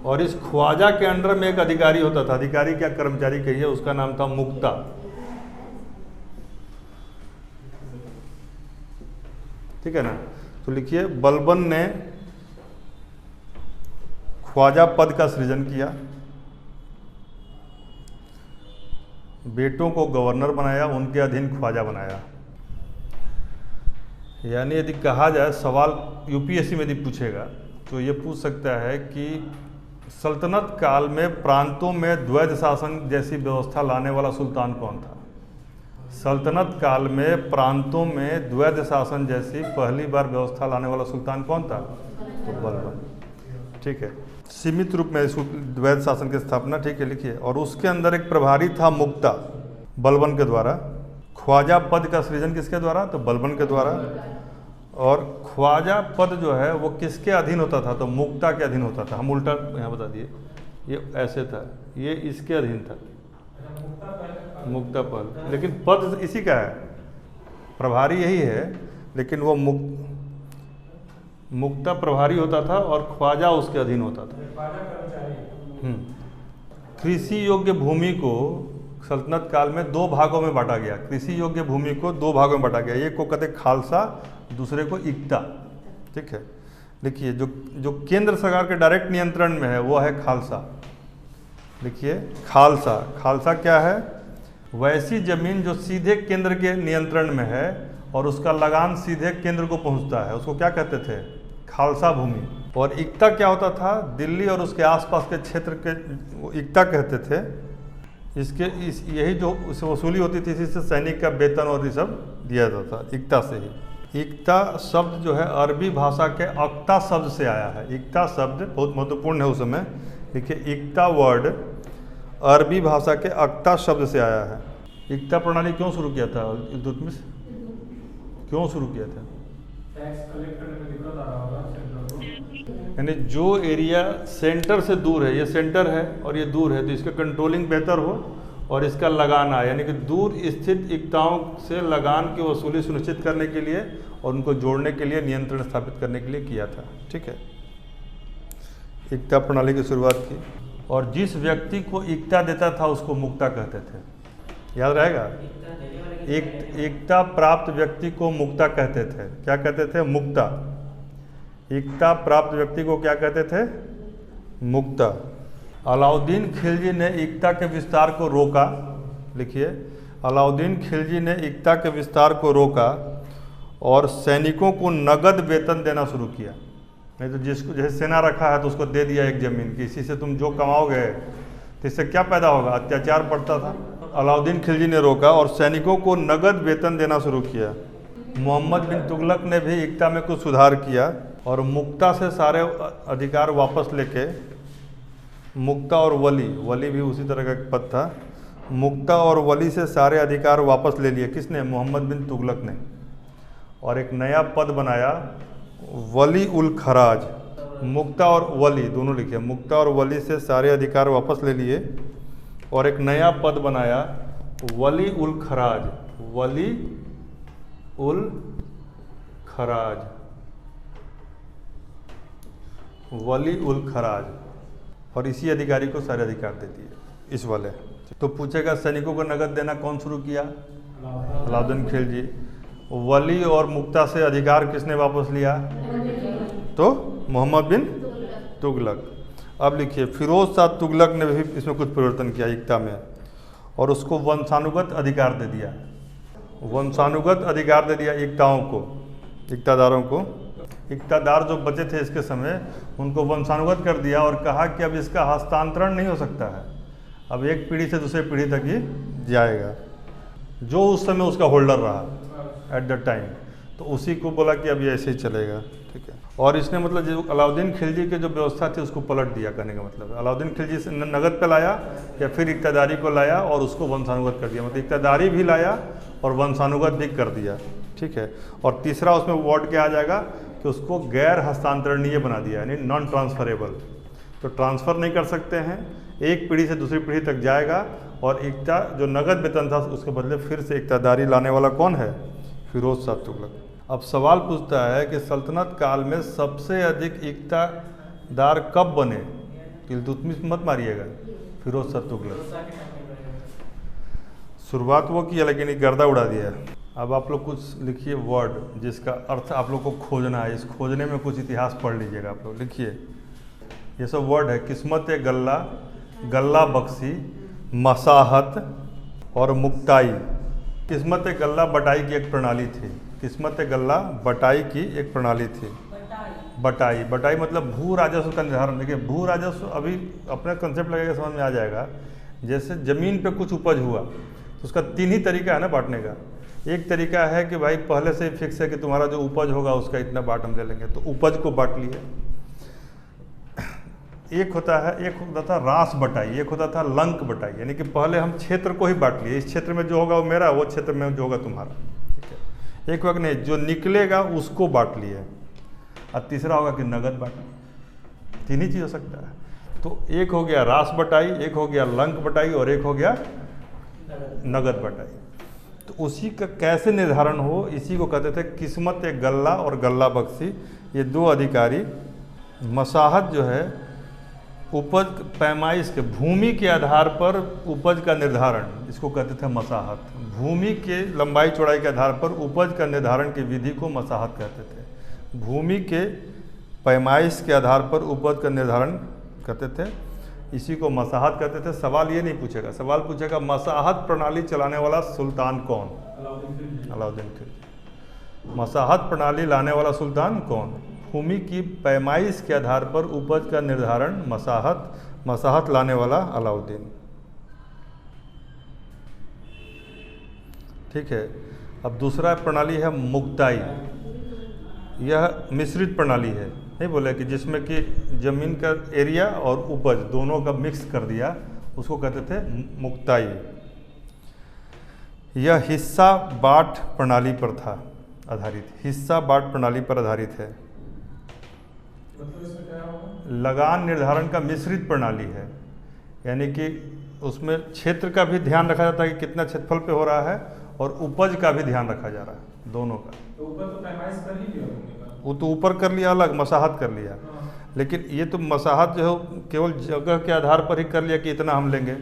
और इस ख्वाजा के अंडर में एक अधिकारी होता था, अधिकारी क्या कर्मचारी कहिए, उसका नाम था मुक्ता। ठीक है ना। तो लिखिए, बलबन ने ख्वाजा पद का सृजन किया, बेटों को गवर्नर बनाया, उनके अधीन ख्वाजा बनाया। यानी यदि कहा जाए, सवाल यूपीएससी में यदि पूछेगा तो ये पूछ सकता है कि सल्तनत काल में प्रांतों में द्वैध शासन जैसी व्यवस्था लाने वाला सुल्तान कौन था? सल्तनत काल में प्रांतों में द्वैध शासन जैसी पहली बार व्यवस्था लाने वाला सुल्तान कौन था? तो बलबन, ठीक है। सीमित रूप में द्वैध शासन की स्थापना, ठीक है, लिखिए। और उसके अंदर एक प्रभारी था मुक्ता, बलबन के द्वारा। ख्वाजा पद का सृजन किसके द्वारा? तो बलबन के द्वारा। और ख्वाजा पद जो है वो किसके अधीन होता था? तो मुक्ता के अधीन होता था। हम उल्टा यहाँ बता दिए, ये ऐसे था, ये इसके अधीन था, मुक्ता पद, लेकिन पद इसी का है, प्रभारी यही है, लेकिन वो मुक्ता प्रभारी होता था और ख्वाजा उसके अधीन होता था। कृषि योग्य भूमि को सल्तनत काल में दो भागों में बांटा गया। कृषि योग्य भूमि को दो भागों में बांटा गया, एक को कहते खालसा, दूसरे को इक्ता, ठीक है। देखिए, जो केंद्र सरकार के डायरेक्ट नियंत्रण में है वो है खालसा। देखिए, खालसा क्या है? वैसी जमीन जो सीधे केंद्र के नियंत्रण में है और उसका लगान सीधे केंद्र को पहुंचता है, उसको क्या कहते थे? खालसा भूमि। और इक्ता क्या होता था? दिल्ली और उसके आसपास के क्षेत्र के इक्ता कहते थे। यही जो वसूली होती थी, इसी से सैनिक का वेतन और ये सब दिया जाता था, इक्ता से ही। इक्ता शब्द जो है अरबी भाषा के अक्ता शब्द से आया है। इक्ता शब्द बहुत महत्वपूर्ण है उस समय। देखिए, इक्ता वर्ड अरबी भाषा के अक्ता शब्द से आया है। इक्ता प्रणाली क्यों शुरू किया था इल्तुतमिश? क्यों शुरू किया था? टैक्स कलेक्ट करने में दिक्कत आ रहा होगा सेंटर को, यानी जो एरिया सेंटर से दूर है, ये सेंटर है और ये दूर है, तो इसका कंट्रोलिंग बेहतर हो और इसका लगान आए, यानी कि दूर स्थित इक्ताओं से लगान की वसूली सुनिश्चित करने के लिए और उनको जोड़ने के लिए, नियंत्रण स्थापित करने के लिए किया था, ठीक है। इक्ता प्रणाली की शुरुआत की, और जिस व्यक्ति को इक्ता देता था उसको मुक्ता कहते थे, याद रहेगा। इक्ता प्राप्त व्यक्ति को मुक्ता कहते थे। क्या कहते थे? मुक्ता। इक्ता प्राप्त व्यक्ति को क्या कहते थे? मुक्ता। अलाउद्दीन खिलजी ने इक्ता के विस्तार को रोका। लिखिए, अलाउद्दीन खिलजी ने इक्ता के विस्तार को रोका और सैनिकों को नगद वेतन देना शुरू किया। नहीं तो जिसको जैसे सेना रखा है तो उसको दे दिया एक ज़मीन कि इसी से तुम जो कमाओगे, तो इससे क्या पैदा होगा? अत्याचार बढ़ता था। अलाउद्दीन खिलजी ने रोका और सैनिकों को नगद वेतन देना शुरू किया। मोहम्मद बिन तुगलक ने भी इक्ता में कुछ सुधार किया और मुक्ता से सारे अधिकार वापस लेके, मुक्ता और वली भी उसी तरह का एक पद था, मुक्ता और वली से सारे अधिकार वापस ले लिए। किसने? मोहम्मद बिन तुगलक ने। और एक नया पद बनाया, वली उल खराज। मुक्ता और वली दोनों लिखे, मुक्ता और वली से सारे अधिकार वापस ले लिए और एक नया पद बनाया, वली उल खराज। वली उल खराज, वली उल खराज, और इसी अधिकारी को सारे अधिकार दे दिए, इस वाले। तो पूछेगा सैनिकों को नगद देना कौन शुरू किया? अलाउद्दीन खिलजी। वली और मुक्ता से अधिकार किसने वापस लिया? तो मोहम्मद बिन तुगलक। अब लिखिए, फिरोज शाह तुगलक ने भी इसमें कुछ परिवर्तन किया इक्ता में, और उसको वंशानुगत अधिकार दे दिया। वंशानुगत अधिकार दे दिया इक्ताओं को, इक्तादारों को। इक्तादार जो बचे थे इसके समय उनको वंशानुगत कर दिया और कहा कि अब इसका हस्तांतरण नहीं हो सकता है, अब एक पीढ़ी से दूसरे पीढ़ी तक ही जाएगा, जो उस समय उसका होल्डर रहा एट द टाइम, तो उसी को बोला कि अब ये ऐसे ही चलेगा। ठीक है, और इसने मतलब जो अलाउद्दीन खिलजी की जो व्यवस्था थी उसको पलट दिया। कहने का मतलब अलाउद्दीन खिलजी से नगद पे लाया या फिर इक्तादारी को लाया और उसको वंशानुगत कर दिया, मतलब इक्तादारी भी लाया और वंशानुगत भी कर दिया। ठीक है, और तीसरा उसमें वर्ड क्या आ जाएगा कि उसको गैर हस्तांतरणीय बना दिया, यानी नॉन ट्रांसफरेबल, तो ट्रांसफ़र नहीं कर सकते हैं, एक पीढ़ी से दूसरी पीढ़ी तक जाएगा। और इक्ता जो नगद वेतन था उसके बदले फिर से इक्तादारी लाने वाला कौन है? फिरोज शाह तुगलक। अब सवाल पूछता है कि सल्तनत काल में सबसे अधिक इक्तादार कब बने? इल्तुतमिश मत मारिएगा, फिरोज शाह तुगलक। शुरुआत वो किया लेकिन ये गर्दा उड़ा दिया। अब आप लोग कुछ लिखिए वर्ड जिसका अर्थ आप लोग को खोजना है, इस खोजने में कुछ इतिहास पढ़ लीजिएगा आप लोग। लिखिए, ये सब वर्ड है: किस्मत गल्ला, गल्ला बख्शी, मसाहत और मुक्ताई। किस्मत गल्ला बटाई की एक प्रणाली थी, किस्मत गल्ला बटाई की एक प्रणाली थी। बटाई, बटाई मतलब भू राजस्व का निर्धारण। देखिए, भू राजस्व अभी अपना कंसेप्ट लगेगा, समझ में आ जाएगा। जैसे ज़मीन पे कुछ उपज हुआ तो उसका तीन ही तरीका है ना बांटने का। एक तरीका है कि भाई पहले से ही फिक्स है कि तुम्हारा जो उपज होगा उसका इतना बाट हम ले लेंगे, तो उपज को बांट लिया। एक होता था रास बटाई, एक होता था लंक बटाई, यानी कि पहले हम क्षेत्र को ही बांट लिए, इस क्षेत्र में जो होगा वो मेरा, वो क्षेत्र में जो होगा तुम्हारा। ठीक है, एक वक्त नहीं, जो निकलेगा उसको बांट लिए। और तीसरा होगा कि नगद बांट। तीन ही चीज़ हो सकता है। तो एक हो गया रास बटाई, एक हो गया लंक बटाई और एक हो गया नगद बटाई। तो उसी का कैसे निर्धारण हो, इसी को कहते थे किस्मत गल्ला और गल्ला बख्शी। ये दो अधिकारी, मसाहत जो है उपज पैमाइश के, भूमि के आधार पर उपज का निर्धारण, इसको कहते थे मसाहत। भूमि के लंबाई चौड़ाई के आधार पर उपज का निर्धारण की विधि को मसाहत कहते थे। भूमि के पैमाइश के आधार पर उपज का निर्धारण करते थे, इसी को मसाहत कहते थे। सवाल ये नहीं पूछेगा, सवाल पूछेगा मसाहत प्रणाली चलाने वाला सुल्तान कौन? अलाउद्दीन खिलजी। मसाहत प्रणाली लाने वाला सुल्तान कौन? भूमि की पैमाइश के आधार पर उपज का निर्धारण मसाहत, मसाहत लाने वाला अलाउद्दीन। ठीक है, अब दूसरा प्रणाली है मुक्ताई। यह मिश्रित प्रणाली है, नहीं बोले कि जिसमें कि ज़मीन का एरिया और उपज दोनों का मिक्स कर दिया, उसको कहते थे मुक्ताई। यह हिस्सा बाँट प्रणाली पर था आधारित, हिस्सा बाँट प्रणाली पर आधारित है। लगान निर्धारण का मिश्रित प्रणाली है, यानी कि उसमें क्षेत्र का भी ध्यान रखा जाता है कि कितना क्षेत्रफल पे हो रहा है और उपज का भी ध्यान रखा जा रहा है, दोनों का। तो ऊपर तो पैमाइश कर ही लिया, वो तो ऊपर कर लिया अलग, मसाहत कर लिया। लेकिन ये तो मसाहत जो है केवल जगह के आधार पर ही कर लिया कि इतना हम लेंगे,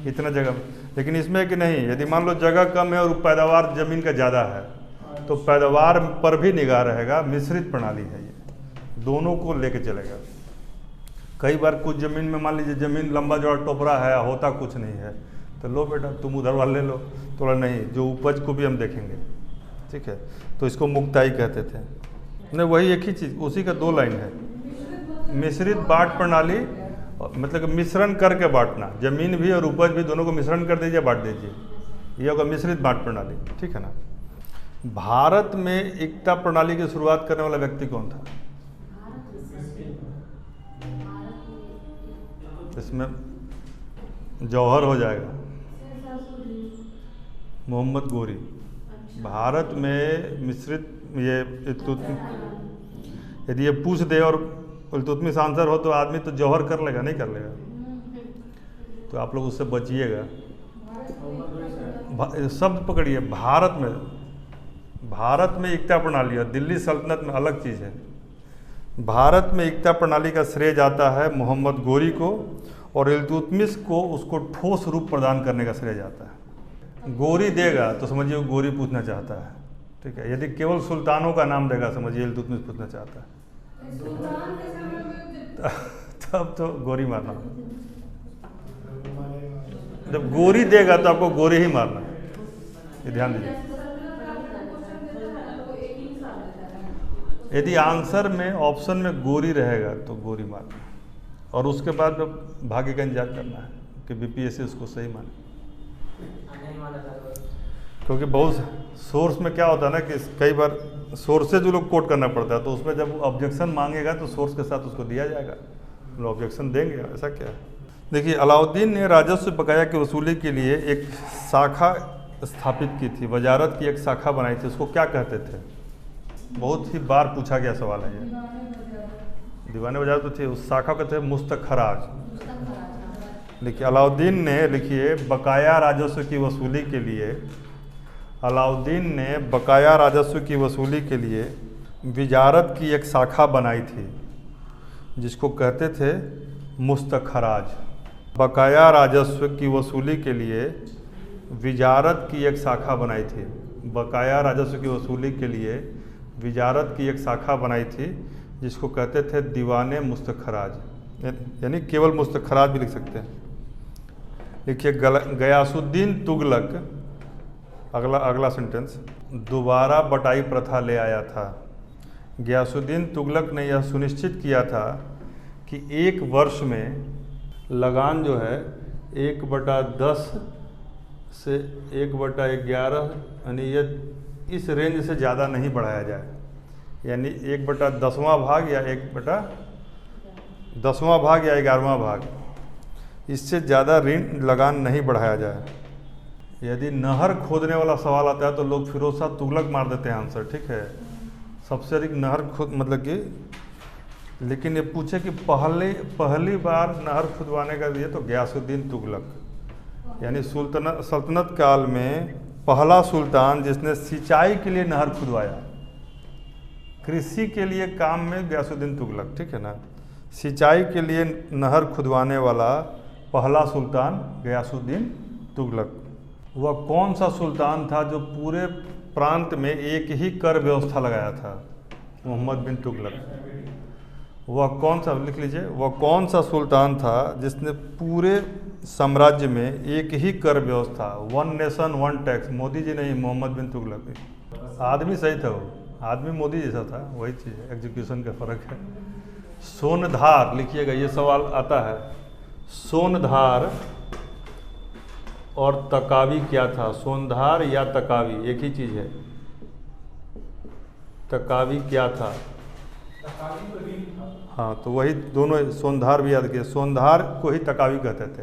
इतना जगह। लेकिन इसमें कि नहीं, यदि मान लो जगह कम है और पैदावार ज़मीन का ज़्यादा है तो पैदावार पर भी निगाह रहेगा। मिश्रित प्रणाली है ये, दोनों को लेके चलेगा। कई बार कुछ ज़मीन में मान लीजिए ज़मीन लंबा चौड़ा टोपरा है, होता कुछ नहीं है, तो लो बेटा तुम उधर वाला ले लो, थोड़ा नहीं, जो उपज को भी हम देखेंगे। ठीक है, तो इसको मुक्ताई कहते थे। नहीं, वही एक ही चीज़, उसी का दो लाइन है। मिश्रित बाँट प्रणाली मतलब मिश्रण करके बांटना, जमीन भी और उपज भी दोनों को मिश्रण कर दीजिए, बांट दीजिए, यह होगा मिश्रित बाँट प्रणाली। ठीक है ना। भारत में एकता प्रणाली की शुरुआत करने वाला व्यक्ति कौन था? इसमें जौहर हो जाएगा, मोहम्मद गोरी। भारत में मिश्रित ये यदि ये पूछ दे और इल्तुतमिश आंसर हो तो आदमी तो जौहर कर लेगा, नहीं कर लेगा, तो आप लोग उससे बचिएगा। शब्द पकड़िए, भारत में एकता प्रणाली और दिल्ली सल्तनत में अलग चीज़ है। भारत में एकता प्रणाली का श्रेय जाता है मोहम्मद गोरी को और इल्तुतमिश को उसको ठोस रूप प्रदान करने का श्रेय जाता है। गोरी देगा तो समझिए वो गोरी पूछना चाहता है। ठीक है, यदि केवल सुल्तानों का नाम देगा समझिए इल्तुतमिश पूछना चाहता है। तब तो गोरी मारना, जब गोरी देगा तो आपको गोरी ही मारना, ये ध्यान दीजिए। यदि आंसर में ऑप्शन में गोरी रहेगा तो गोरी मारना, और उसके बाद भाग्य का इंतजार करना है कि बीपीएससी उसको सही माने। नहीं माना था। क्योंकि बहुत सोर्स में क्या होता है ना कि कई बार सोर्सेज जो लोग कोट करना पड़ता है, तो उसमें जब ऑब्जेक्शन मांगेगा तो सोर्स के साथ उसको दिया जाएगा, लोग ऑब्जेक्शन देंगे, ऐसा क्या है। देखिए, अलाउद्दीन ने राजस्व बकाया की वसूली के लिए एक शाखा स्थापित की थी, वजारत की एक शाखा बनाई थी, उसको क्या कहते थे? बहुत ही बार पूछा गया सवाल है ये। दीवाने वजारत तो थे, उस शाखा को थे मुस्तखराज। देखिए, अलाउद्दीन ने, लिखिए, बकाया राजस्व की वसूली के लिए, अलाउद्दीन ने बकाया राजस्व की वसूली के लिए वजारत की एक शाखा बनाई थी जिसको कहते थे मुस्तखराज। बकाया राजस्व की वसूली के लिए वजारत की एक शाखा बनाई थी, बकाया राजस्व की वसूली के लिए वजारत की एक शाखा बनाई थी जिसको कहते थे दीवाने मुस्तखराज, यानी केवल मुस्तखराज भी लिख सकते हैं। देखिए, गयासुद्दीन तुगलक, अगला सेंटेंस, दोबारा बटाई प्रथा ले आया था। गयासुद्दीन तुगलक ने यह सुनिश्चित किया था कि एक वर्ष में लगान जो है 1/10 से 1/11, यानी ये इस रेंज से ज़्यादा नहीं बढ़ाया जाए, यानी 1/10वां भाग या 1/10वां भाग या 11वां भाग, इससे ज़्यादा ऋण लगान नहीं बढ़ाया जाए। यदि नहर खोदने वाला सवाल आता है तो लोग फिरोज शाह तुगलक मार देते हैं आंसर, ठीक है, सबसे अधिक नहर खुद, मतलब कि, लेकिन ये पूछे कि पहली बार नहर खुदवाने का दिए तो गयासुद्दीन तुगलक, यानी सल्तनत काल में पहला सुल्तान जिसने सिंचाई के लिए नहर खुदवाया, कृषि के लिए काम में गयासुद्दीन तुगलक, ठीक है ना, सिंचाई के लिए नहर खुदवाने वाला पहला सुल्तान गयासुद्दीन तुगलक। वह कौन सा सुल्तान था जो पूरे प्रांत में एक ही कर व्यवस्था लगाया था? मोहम्मद बिन तुगलक। वह कौन सा, लिख लीजिए, वह कौन सा सुल्तान था जिसने पूरे साम्राज्य में एक ही कर व्यवस्था, 1 नेशन 1 टैक्स, मोदी जी नहीं, मोहम्मद बिन तुगलक। आदमी सही था, वो आदमी मोदी जैसा था, वही चीज़ है, एग्जीक्यूशन का फ़र्क है। सोनधार, लिखिएगा, ये सवाल आता है, सोनधार और तकावी क्या था? सोनधार या तकावी एक ही चीज़ है। तकावी क्या था? हाँ, तो वही दोनों, सोनधार भी याद किया, सोनधार को ही तकावी कहते थे।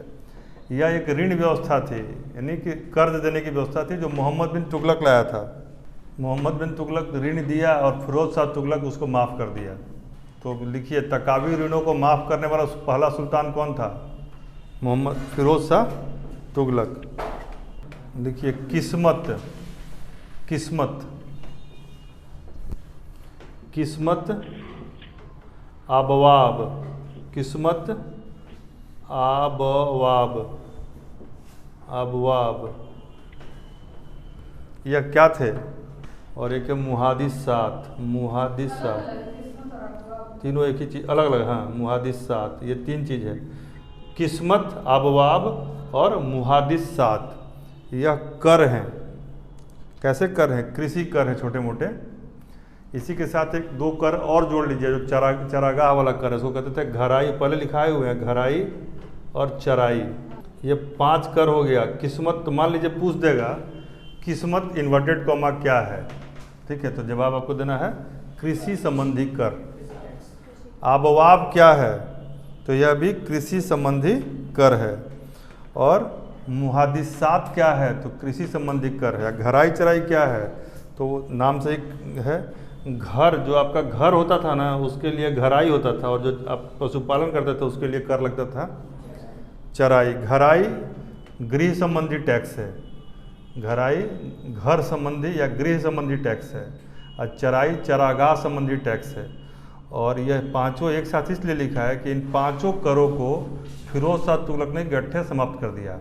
यह एक ऋण व्यवस्था थी, यानी कि कर्ज देने की व्यवस्था थी जो मोहम्मद बिन तुगलक लाया था। मोहम्मद बिन तुगलक ऋण दिया और फिरोज शाह तुगलक उसको माफ़ कर दिया। तो लिखिए, तकावी ऋणों को माफ़ करने वाला पहला सुल्तान कौन था? मोहम्मद फिरोज शाह तुगलक। लिखिए, किस्मत, किस्मत, किस्मत आबवाब, किस्मत आबवाब, आबवाब, यह क्या थे? और एक है मुहादिसात, मुहादिसात, तीनों एक ही चीज़, अलग अलग, हाँ, मुहादिसात, ये 3 चीज़ है, किस्मत, आबवाब और मुहादिसात। यह कर हैं। कैसे कर हैं? कृषि कर हैं, छोटे मोटे। इसी के साथ 1-2 कर और जोड़ लीजिए, जो चरागाह वाला कर है, उसको कहते थे घराई, पहले लिखाए हुए हैं, घराई और चराई। ये 5 कर हो गया। किस्मत, तो मान लीजिए पूछ देगा किस्मत इन्वर्टेड कॉमा क्या है, ठीक है, तो जवाब आपको देना है कृषि संबंधी कर। आबवाब क्या है? तो यह भी कृषि संबंधी कर है। और मुहादिसात क्या है? तो कृषि संबंधी कर है। घराई चराई क्या है? तो नाम से ही है, घर, जो आपका घर होता था ना, उसके लिए घराई होता था, और जो आप पशुपालन करते थे उसके लिए कर लगता था चराई। घराई गृह संबंधी टैक्स है, घराई घर संबंधी या गृह संबंधी टैक्स है, और चराई चरागाह संबंधी टैक्स है। और यह 5 एक साथ इसलिए लिखा है कि इन 5 करों को फिरोज शाह तुगलक ने इकट्ठे समाप्त कर दिया।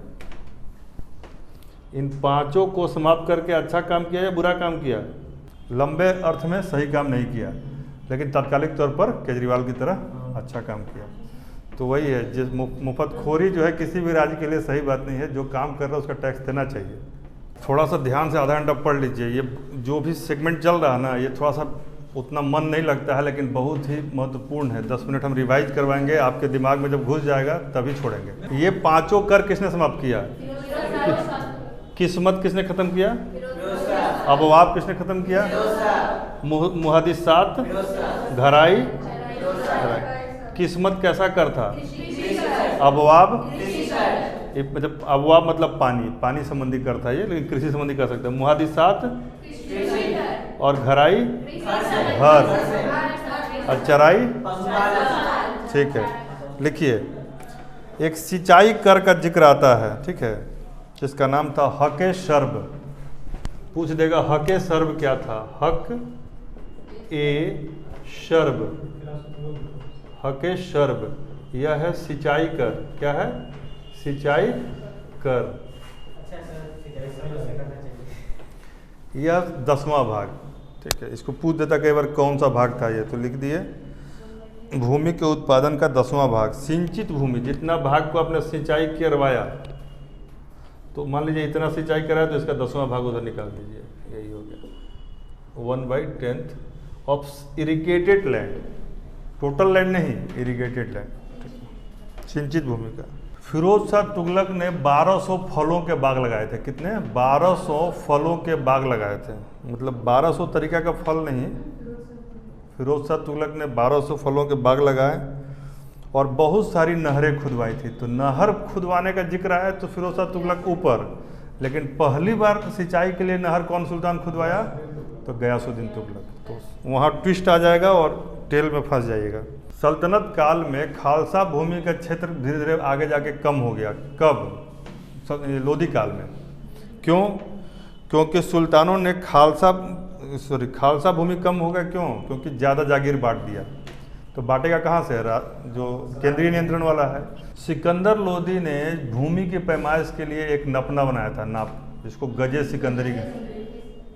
इन 5 को समाप्त करके अच्छा काम किया या बुरा काम किया? लंबे अर्थ में सही काम नहीं किया, लेकिन तात्कालिक तौर पर केजरीवाल की तरह अच्छा काम किया। तो वही है, जिस मुफ्तखोरी जो है किसी भी राज्य के लिए सही बात नहीं है। जो काम कर रहा है उसका टैक्स देना चाहिए। थोड़ा सा ध्यान से आधा घंटा पढ़ लीजिए। ये जो भी सेगमेंट चल रहा है ना, ये थोड़ा सा उतना मन नहीं लगता है, लेकिन बहुत ही महत्वपूर्ण है। 10 मिनट हम रिवाइज करवाएंगे, आपके दिमाग में जब घुस जाएगा तभी छोड़ेंगे। ये पांचों कर किसने समाप्त किया? किस्मत किसने खत्म किया? अबवाब किसने खत्म किया? मुहद्दिसात, घराई। किस्मत कैसा कर था? अबवाब, मतलब अबवाब मतलब पानी संबंधी कर था ये, लेकिन कृषि संबंधी कर सकते हैं। मुहद्दिसात और घराई घर, और चराई। ठीक है, लिखिए। एक सिंचाई कर का जिक्र आता है, ठीक है, जिसका नाम था हक़ शर्ब। पूछ देगा हक़ शर्ब क्या था? हक़ ए शर्ब, हक़ शर्ब यह है सिंचाई कर। क्या है? सिंचाई कर। यह 10वां भाग, ठीक है। इसको पूछ देता कई बार कौन सा भाग था ये, तो लिख दिए भूमि के उत्पादन का 10वां भाग। सिंचित भूमि, जितना भाग को आपने सिंचाई करवाया, तो मान लीजिए इतना सिंचाई कराया तो इसका 10वां भाग उधर निकाल दीजिए, यही हो गया 1/10 of irrigated land. Total land नहीं, इरिगेटेड लैंड, सिंचित भूमि का। फिरोज शाह तुगलक ने 1200 फलों के बाग लगाए थे। कितने? 1200 फलों के बाग लगाए थे। मतलब 1200 तरीका का फल नहीं, फिरोज शाह तुगलक ने 1200 फलों के बाग लगाए और बहुत सारी नहरें खुदवाई थी। तो नहर खुदवाने का जिक्र आया तो फिरोज शाह तुगलक ऊपर, लेकिन पहली बार सिंचाई के लिए नहर कौन सुल्तान खुदवाया? तो गयासुद्दीन तुगलक। तो वहाँ ट्विस्ट आ जाएगा और टेल में फंस जाइएगा। सल्तनत काल में खालसा भूमि का क्षेत्र धीरे धीरे आगे जाके कम हो गया। कब? लोधी काल में। क्यों? क्योंकि सुल्तानों ने खालसा भूमि कम हो गया। क्यों? क्योंकि ज़्यादा जागीर बांट दिया। तो बांटेगा कहाँ से? जो केंद्रीय नियंत्रण वाला है। सिकंदर लोधी ने भूमि की पैमाइश के लिए एक नपना बनाया था, नाप, जिसको गजे सिकंदरी।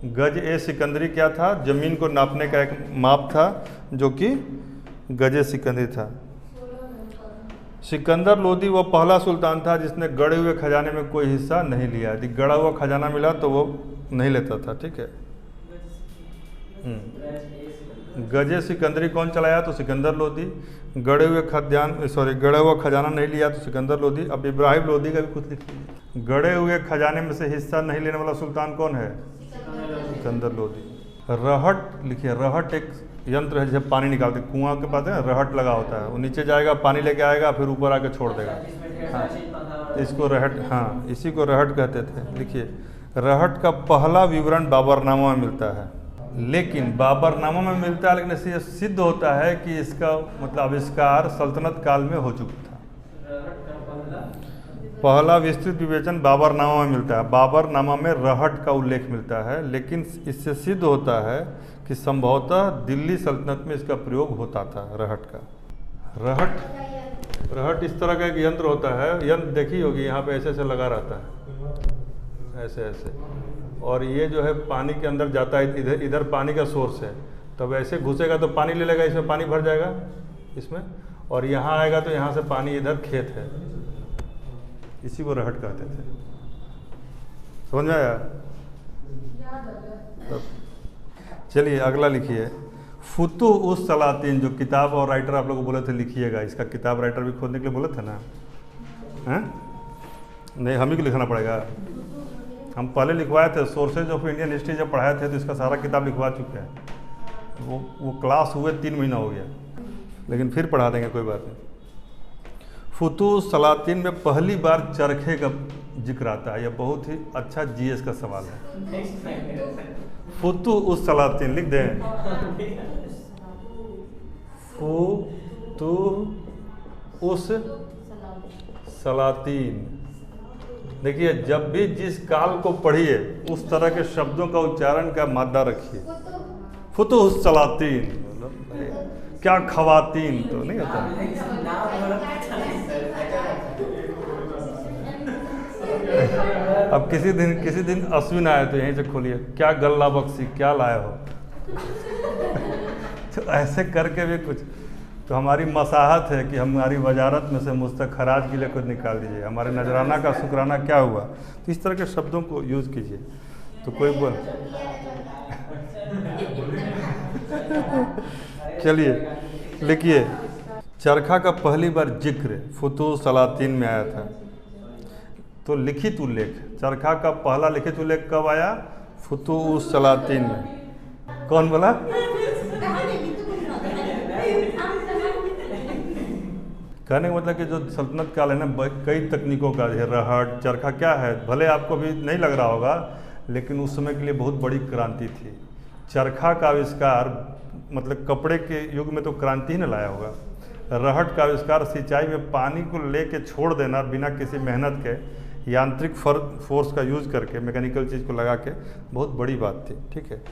गज ए सिकंदरी क्या था? जमीन को नापने का एक माप था, जो कि गजे सिकंदरी था। सिकंदर लोधी वो पहला सुल्तान था जिसने गड़े हुए खजाने में कोई हिस्सा नहीं लिया। यदि गड़ा हुआ खजाना मिला तो वो नहीं लेता था, ठीक है। गजे सिकंदरी कौन चलाया? तो सिकंदर लोधी। गड़े हुआ खजाना नहीं लिया तो सिकंदर लोधी। अब इब्राहिम लोधी का भी कुछ लिखिए। गड़े हुए खजाने में से हिस्सा नहीं लेने वाला सुल्तान कौन है? सिकंदर लोधी। रहट लिखिए। रहट एक यंत्र है जिसे पानी निकालते, कुआं के पास है रहट लगा होता है, वो नीचे जाएगा, पानी लेके आएगा, फिर ऊपर आके छोड़ देगा। हाँ, इसको रहट, हाँ, इसी को रहट कहते थे। लिखिए, रहट का पहला विवरण बाबरनामा में मिलता है, लेकिन बाबरनामा में मिलता है, लेकिन इससे यह सिद्ध होता है कि इसका मतलब आविष्कार सल्तनत काल में हो चुका था। पहला विस्तृत विवेचन बाबरनामा में मिलता है। बाबरनामा में रहट का उल्लेख मिलता है, लेकिन इससे सिद्ध होता है कि संभवतः दिल्ली सल्तनत में इसका प्रयोग होता था, रहट का। रहट इस तरह का एक यंत्र होता है। यंत्र देखी होगी, यहाँ पे ऐसे ऐसे लगा रहता है, ऐसे ऐसे, और ये जो है पानी के अंदर जाता है। इधर पानी का सोर्स है, तब ऐसे घुसेगा तो पानी ले लेगा, इसमें पानी भर जाएगा इसमें, और यहाँ आएगा तो यहाँ से पानी, इधर खेत है, इसी को रहट कहते थे। समझ में आया? चलिए अगला लिखिए। फुतुह उस सलातीन, जो किताब और राइटर आप लोग को बोले थे लिखिएगा, इसका किताब राइटर भी खोदने के लिए बोले थे ना? हैं? नहीं, हम ही को लिखना पड़ेगा। हम पहले लिखवाए थे, सोर्सेज ऑफ इंडियन हिस्ट्री जब पढ़ाए थे तो इसका सारा किताब लिखवा चुके हैं। वो क्लास हुए 3 महीना हो गया, लेकिन फिर पढ़ा देंगे, कोई बात नहीं। फुतुह सलातीन में पहली बार चरखे का जिक्र आता है। यह बहुत ही अच्छा जीएस का सवाल है। फुतुह उस सलातीन लिख दें। फुतुह उस सलातीन। देखिए, जब भी जिस काल को पढ़िए उस तरह के शब्दों का उच्चारण का मादा रखिए। फुतुह उस सलातीन, मतलब क्या खवातीन तो नहीं होता। अब किसी दिन अश्विन आए तो यहीं से खोलिए, क्या गल्ला बख्शी, क्या लाए हो। तो ऐसे करके भी कुछ, तो हमारी मसाहत है कि हमारी वजारत में से मुस्तखराज के लिए कुछ निकाल दीजिए। हमारे नजराना का शुक्राना क्या हुआ। तो इस तरह के शब्दों को यूज़ कीजिए। तो कोई बोल चलिए लिखिए, चरखा का पहली बार जिक्र फुतूह सलातीन में आया था। तो लिखित उल्लेख, चरखा का पहला लिखित उल्लेख कब आया? फुतूह सलातीन में। कौन बोला? कहने का मतलब कि जो सल्तनत काल है ना, कई तकनीकों का है। रहट, चरखा क्या है, भले आपको भी नहीं लग रहा होगा, लेकिन उस समय के लिए बहुत बड़ी क्रांति थी। चरखा का आविष्कार मतलब कपड़े के युग में तो क्रांति ही न लाया होगा। रहट का आविष्कार सिंचाई में पानी को लेके छोड़ देना बिना किसी मेहनत के, यांत्रिक फोर्स का यूज करके, मैकेनिकल चीज़ को लगा के, बहुत बड़ी बात थी। ठीक है।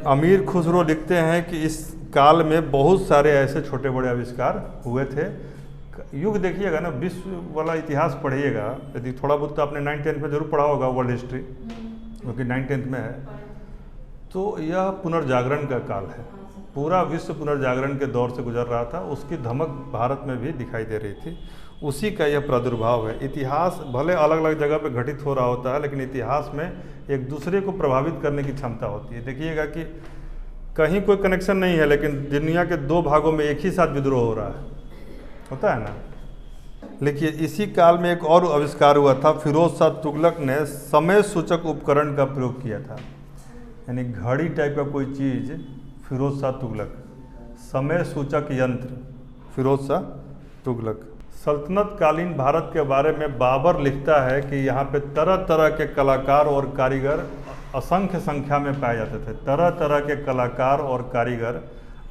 अमीर खुसरो लिखते हैं कि इस काल में बहुत सारे ऐसे छोटे बड़े आविष्कार हुए थे। युग देखिएगा ना, विश्व वाला इतिहास पढ़िएगा, यदि थोड़ा बहुत तो आपने 9th-10th में जरूर पढ़ा होगा वर्ल्ड हिस्ट्री, क्योंकि 9th-10th में है। तो यह पुनर्जागरण का काल है। पूरा विश्व पुनर्जागरण के दौर से गुजर रहा था, उसकी धमक भारत में भी दिखाई दे रही थी। उसी का यह प्रादुर्भाव है। इतिहास भले अलग अलग जगह पे घटित हो रहा होता है, लेकिन इतिहास में एक दूसरे को प्रभावित करने की क्षमता होती है। देखिएगा कि कहीं कोई कनेक्शन नहीं है, लेकिन दुनिया के 2 भागों में एक ही साथ विद्रोह हो रहा है, होता है ना। देखिए, इसी काल में एक और आविष्कार हुआ था। फिरोज शाह तुगलक ने समय सूचक उपकरण का प्रयोग किया था, यानी घड़ी टाइप का कोई चीज़। फिरोज शाह तुगलक, समय सूचक यंत्र, फिरोज शाह तुगलक। सल्तनत कालीन भारत के बारे में बाबर लिखता है कि यहाँ पे तरह तरह के कलाकार और कारीगर असंख्य संख्या में पाए जाते थे। तरह तरह के कलाकार और कारीगर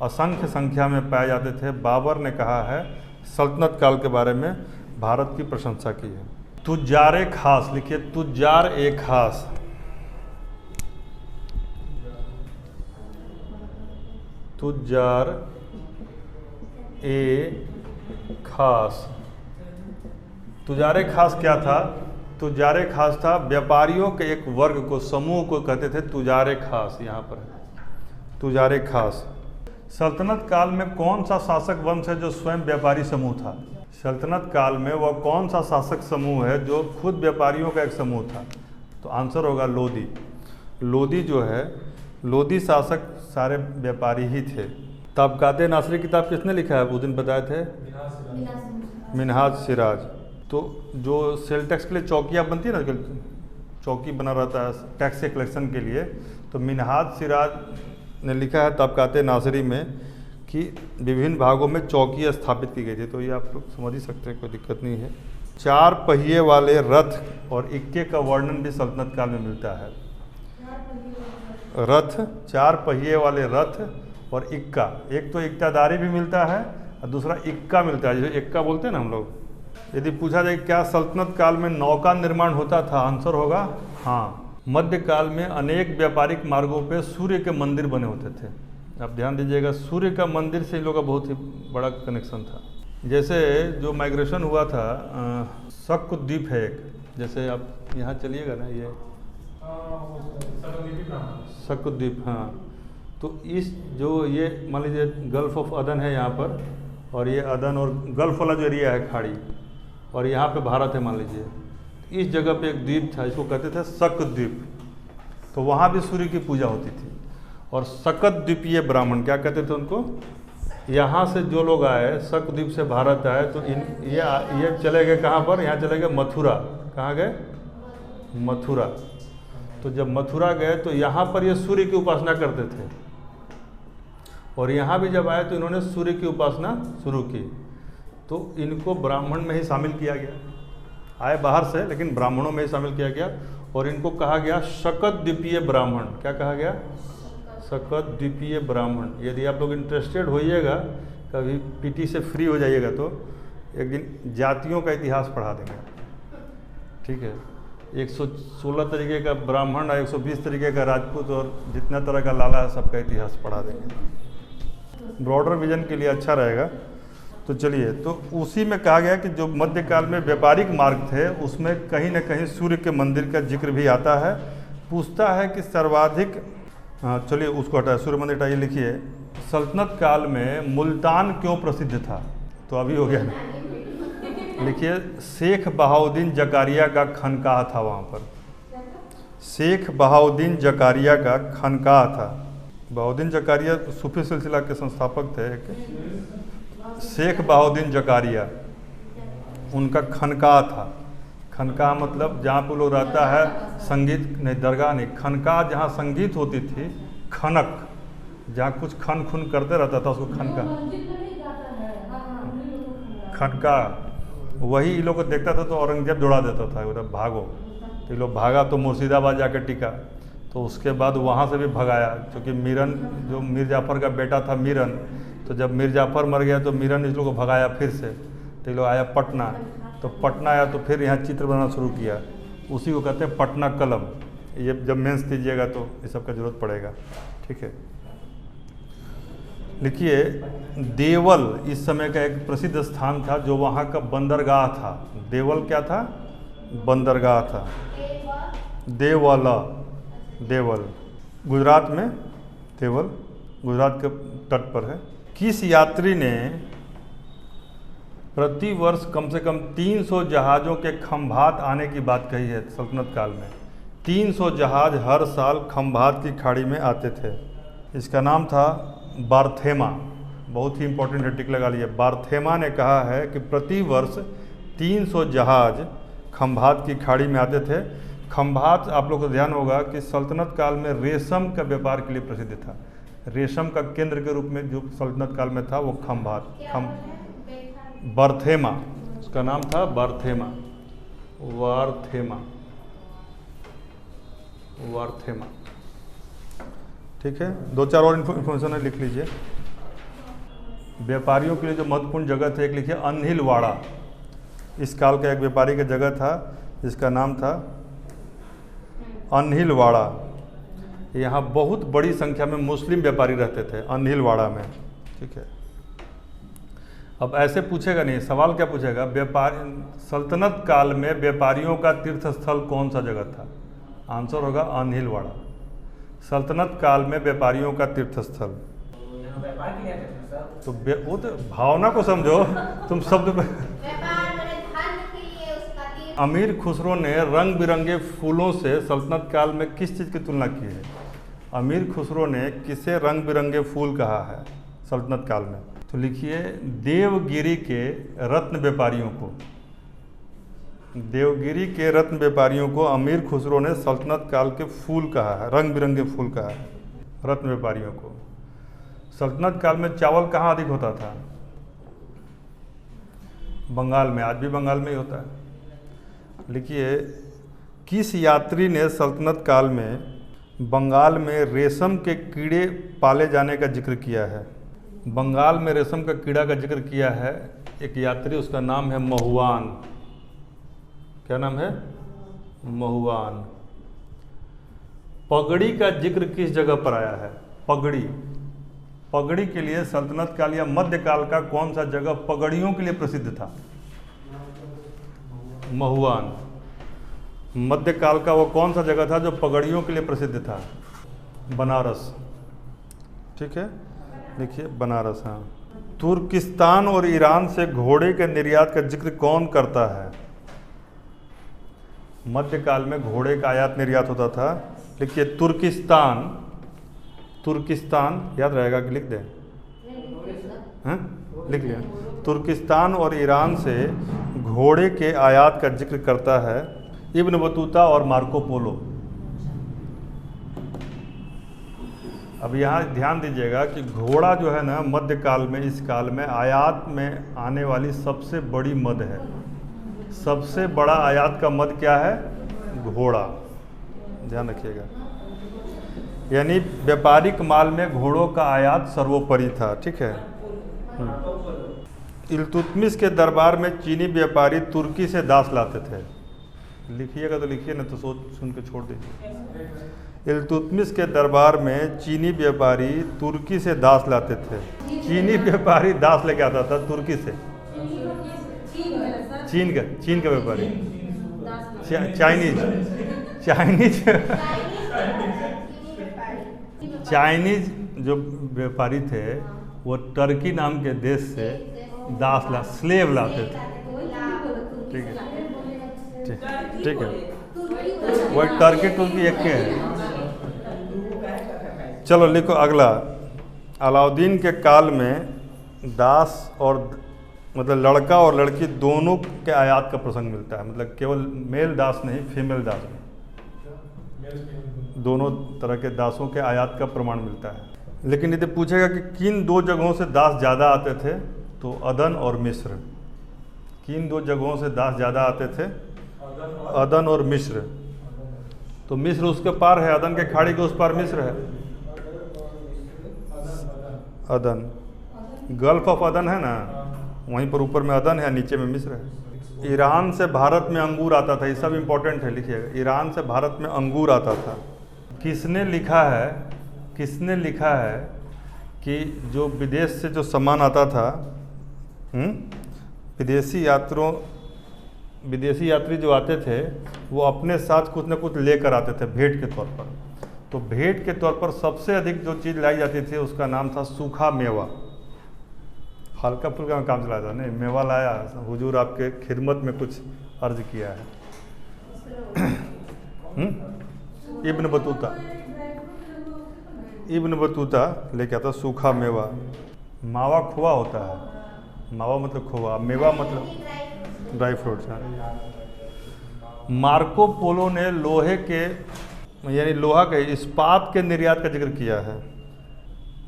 असंख्य संख्या में पाए जाते थे। बाबर ने कहा है सल्तनत काल के बारे में, भारत की प्रशंसा की है। तुजारे खास लिखिए, तुजार ए खास। तुजार ए खास। तुजारे खास क्या था? तुजारे खास था व्यापारियों के एक वर्ग को, समूह को कहते थे तुजारे खास। यहाँ पर तुजारे खास। सल्तनत काल में कौन सा शासक वंश है जो स्वयं व्यापारी समूह था? सल्तनत काल में वह कौन सा शासक समूह है जो खुद व्यापारियों का एक समूह था? तो आंसर होगा लोदी। लोदी जो है, लोदी शासक सारे व्यापारी ही थे। तबकाते नासरी किताब किसने लिखा है? उस दिन बताए थे, मिनहाज सिराज। तो जो सेल टैक्स के लिए चौकियाँ बनती है ना, चौकी बना रहता है टैक्स के कलेक्शन के लिए, तो मिनहाज सिराज ने लिखा है तबकाते नासरी में कि विभिन्न भागों में चौकी स्थापित की गई थी। तो ये आप लोग समझ ही सकते हैं, कोई दिक्कत नहीं है। 4 पहिए वाले रथ और इक्के का वर्णन भी सल्तनत काल में मिलता है। रथ, 4 पहिए वाले रथ और इक्का, एक तो इक्तादारी भी मिलता है और दूसरा इक्का मिलता है, जैसे इक्का बोलते हैं ना हम लोग। यदि पूछा जाए क्या सल्तनत काल में नौका निर्माण होता था, आंसर होगा हाँ। मध्यकाल में अनेक व्यापारिक मार्गों पे सूर्य के मंदिर बने होते थे। आप ध्यान दीजिएगा, सूर्य का मंदिर से इन लोगों का बहुत ही बड़ा कनेक्शन था। जैसे जो माइग्रेशन हुआ था, शक्कुद्वीप है एक, जैसे आप यहाँ चलिएगा ना, ये शक्कुद्वीप, हाँ। तो इस जो ये मान लीजिए गल्फ ऑफ अदन है यहाँ पर, और ये अदन और गल्फ वाला जो एरिया है खाड़ी, और यहाँ पे भारत है मान लीजिए। इस जगह पे एक द्वीप था, इसको कहते थे शक्कुद्वीप। तो वहाँ भी सूर्य की पूजा होती थी। और शकद्वीपीय ब्राह्मण क्या कहते थे उनको? यहाँ से जो लोग आए, शक्कुद्वीप से भारत आए, तो ये चले गए कहाँ पर? यहाँ चले गए मथुरा। कहाँ गए? मथुरा। तो जब मथुरा गए तो यहाँ पर ये सूर्य की उपासना करते थे, और यहाँ भी जब आए तो इन्होंने सूर्य की उपासना शुरू की। तो इनको ब्राह्मण में ही शामिल किया गया। आए बाहर से, लेकिन ब्राह्मणों में ही शामिल किया गया, और इनको कहा गया शकद्वीपीय ब्राह्मण। क्या कहा गया? शकद्वीपीय ब्राह्मण। यदि आप लोग इंटरेस्टेड होइएगा, कभी पीटी से फ्री हो जाइएगा, तो एक दिन जातियों का इतिहास पढ़ा देंगे, ठीक है। 116 तरीके का ब्राह्मण और 120 तरीके का राजपूत, और जितना तरह का लाला है सबका इतिहास पढ़ा देंगे। ब्रॉडर विजन के लिए अच्छा रहेगा। तो चलिए, तो उसी में कहा गया कि जो मध्यकाल में व्यापारिक मार्ग थे, उसमें कहीं न कहीं सूर्य के मंदिर का जिक्र भी आता है। पूछता है कि सर्वाधिक, हाँ चलिए उसको हटाए, सूर्य मंदिर हटाइए। लिखिए, सल्तनत काल में मुल्तान क्यों प्रसिद्ध था? तो अभी हो गया ना। लिखिए, शेख बहाउद्दीन जकारिया का खनकाह था वहाँ पर। शेख बहाउद्दीन जकारिया का खनकाह था। बहाउद्दीन जकारिया सूफी सिलसिला के संस्थापक थे एक, शेख बहाउद्दीन जकारिया, उनका खनका था। खनका मतलब जहाँ पे लोग रहता है संगीत, नहीं दरगाह नहीं, खनका जहाँ संगीत होती थी, खनक जहाँ कुछ खन खुन करते रहता था उसको खनका, खनका। वही इन लोग को देखता था तो औरंगजेब दौड़ा देता था, उधर भागो, तो ये लोग भागा तो मुर्शिदाबाद जाकर टिका, तो उसके बाद वहाँ से भी भगाया, क्योंकि मीरन जो मीर जाफ़र का बेटा था मीरन, तो जब मीर जाफ़र मर गया तो मीरन इस लोग को भगाया फिर से, तो ये लोग आया पटना, तो पटना आया तो फिर यहाँ चित्र बनाना शुरू किया, उसी को कहते हैं पटना कलम। ये जब मेंस दीजिएगा तो ये सब का जरूरत पड़ेगा, ठीक है। लिखिए, देवल इस समय का एक प्रसिद्ध स्थान था जो वहाँ का बंदरगाह था। देवल क्या था? बंदरगाह था। देवल, देवल गुजरात में, देवल गुजरात के तट पर है। किस यात्री ने प्रति वर्ष कम से कम 300 जहाज़ों के खंभात आने की बात कही है सल्तनत काल में? 300 जहाज़ हर साल खंभात की खाड़ी में आते थे। इसका नाम था बार्थेमा। बहुत ही इंपॉर्टेंट है, टिक लगा लिए। बार्थेमा ने कहा है कि प्रति वर्ष 300 जहाज़ खंभात की खाड़ी में आते थे। खंभात, आप लोग को ध्यान होगा कि सल्तनत काल में रेशम का व्यापार के लिए प्रसिद्ध था। रेशम का केंद्र के रूप में जो सल्तनत काल में था वो खंभात, बार्थेमा, उसका नाम था बार्थेमा, वार्थेमा, वार्थेमा, ठीक है। 2-4 और इन्फॉर्मेशन है, लिख लीजिए। व्यापारियों के लिए जो महत्वपूर्ण जगह थे, एक लिखिए अनहिलवाड़ा। इस काल का एक व्यापारी का जगह था जिसका नाम था अनहिलवाड़ा। यहाँ बहुत बड़ी संख्या में मुस्लिम व्यापारी रहते थे अनहिलवाड़ा में, ठीक है। अब ऐसे पूछेगा नहीं, सवाल क्या पूछेगा, व्यापार सल्तनत काल में व्यापारियों का तीर्थ स्थल कौन सा जगह था? आंसर होगा अनहिलवाड़ा। सल्तनत काल में व्यापारियों का तीर्थ स्थल, तो वो तो भावना को समझो तुम शब्द पे। अमीर खुसरो ने रंग बिरंगे फूलों से सल्तनत काल में किस चीज़ की तुलना की है? अमीर खुसरो ने किसे रंग बिरंगे फूल कहा है सल्तनत काल में? तो लिखिए, देवगिरी के रत्न व्यापारियों को, देवगिरी के रत्न व्यापारियों को अमीर खुसरो ने सल्तनत काल के फूल कहा है, रंग बिरंगे फूल कहा है रत्न व्यापारियों को। सल्तनत काल में चावल कहाँ अधिक होता था? बंगाल में, आज भी बंगाल में ही होता है। लिखिए, किस यात्री ने सल्तनत काल में बंगाल में रेशम के कीड़े पाले जाने का जिक्र किया है? बंगाल में रेशम का कीड़ा का जिक्र किया है एक यात्री, उसका नाम है महुआन। क्या नाम है? महुआन। पगड़ी का जिक्र किस जगह पर आया है? पगड़ी, पगड़ी के लिए सल्तनत काल या मध्यकाल का कौन सा जगह पगड़ियों के लिए प्रसिद्ध था? महुआन। मध्यकाल का वो कौन सा जगह था जो पगड़ियों के लिए प्रसिद्ध था? बनारस, ठीक है। देखिए बनारस, हाँ। तुर्किस्तान और ईरान से घोड़े के निर्यात का जिक्र कौन करता है? मध्यकाल में घोड़े का आयात निर्यात होता था। देखिए तुर्किस्तान, तुर्किस्तान याद रहेगा कि लिख दें? हाँ लिख लिया। तुर्किस्तान और ईरान से घोड़े के आयात का जिक्र करता है इब्न बतूता और मार्को पोलो। अब यहाँ ध्यान दीजिएगा कि घोड़ा जो है ना मध्यकाल में, इस काल में आयात में आने वाली सबसे बड़ी मद है। सबसे बड़ा आयात का मद क्या है? घोड़ा, ध्यान रखिएगा। यानी व्यापारिक माल में घोड़ों का आयात सर्वोपरि था, ठीक है। इल्तुतमिश के दरबार में चीनी व्यापारी तुर्की से दास लाते थे। लिखिएगा तो लिखिए, ना तो सोच सुन के छोड़ दीजिए। इल्तुतमिश के दरबार में चीनी व्यापारी तुर्की से दास लाते थे। चीनी व्यापारी दास लेके आता था तुर्की से। चीन का व्यापारी, चाइनीज जो व्यापारी थे वो टर्की नाम के देश से स्लेव लाते थे, ठीक है, ठीक है। वही टर्की एक के है। चलो लिखो अगला। अलाउद्दीन के काल में दास और मतलब लड़का और लड़की दोनों के आयात का प्रसंग मिलता है, मतलब केवल मेल दास नहीं, फीमेल दास भी, दोनों तरह के दासों के आयात का प्रमाण मिलता है। लेकिन यदि पूछेगा कि किन दो जगहों से दास ज़्यादा आते थे, तो अदन और मिस्र। किन दो जगहों से दास ज़्यादा आते थे? अदन और मिस्र। तो मिस्र उसके पार है, अदन के खाड़ी के उस पार मिस्र है। अदन, गल्फ ऑफ अदन है ना, वहीं पर ऊपर में अदन है, नीचे में मिस्र है। ईरान से भारत में अंगूर आता था, ये सब इम्पोर्टेंट है, लिखिएगा। ईरान से भारत में अंगूर आता था। किसने लिखा है कि जो विदेश से जो सामान आता था, विदेशी यात्री जो आते थे वो अपने साथ कुछ न कुछ लेकर आते थे भेंट के तौर पर। तो भेंट के तौर पर सबसे अधिक जो चीज़ लाई जाती थी उसका नाम था सूखा मेवा। हल्का फुल्का में काम चलाया था, नहीं मेवा लाया, हुजूर आपके खिदमत में कुछ अर्ज किया है। इब्न बतूता लेके आता सूखा मेवा। मावा खोआ होता है, मावा मतलब खोआ, मेवा मतलब ड्राई फ्रूट्स हैं। मार्को पोलो ने लोहे के यानी लोहा के इस्पात के निर्यात का जिक्र किया है।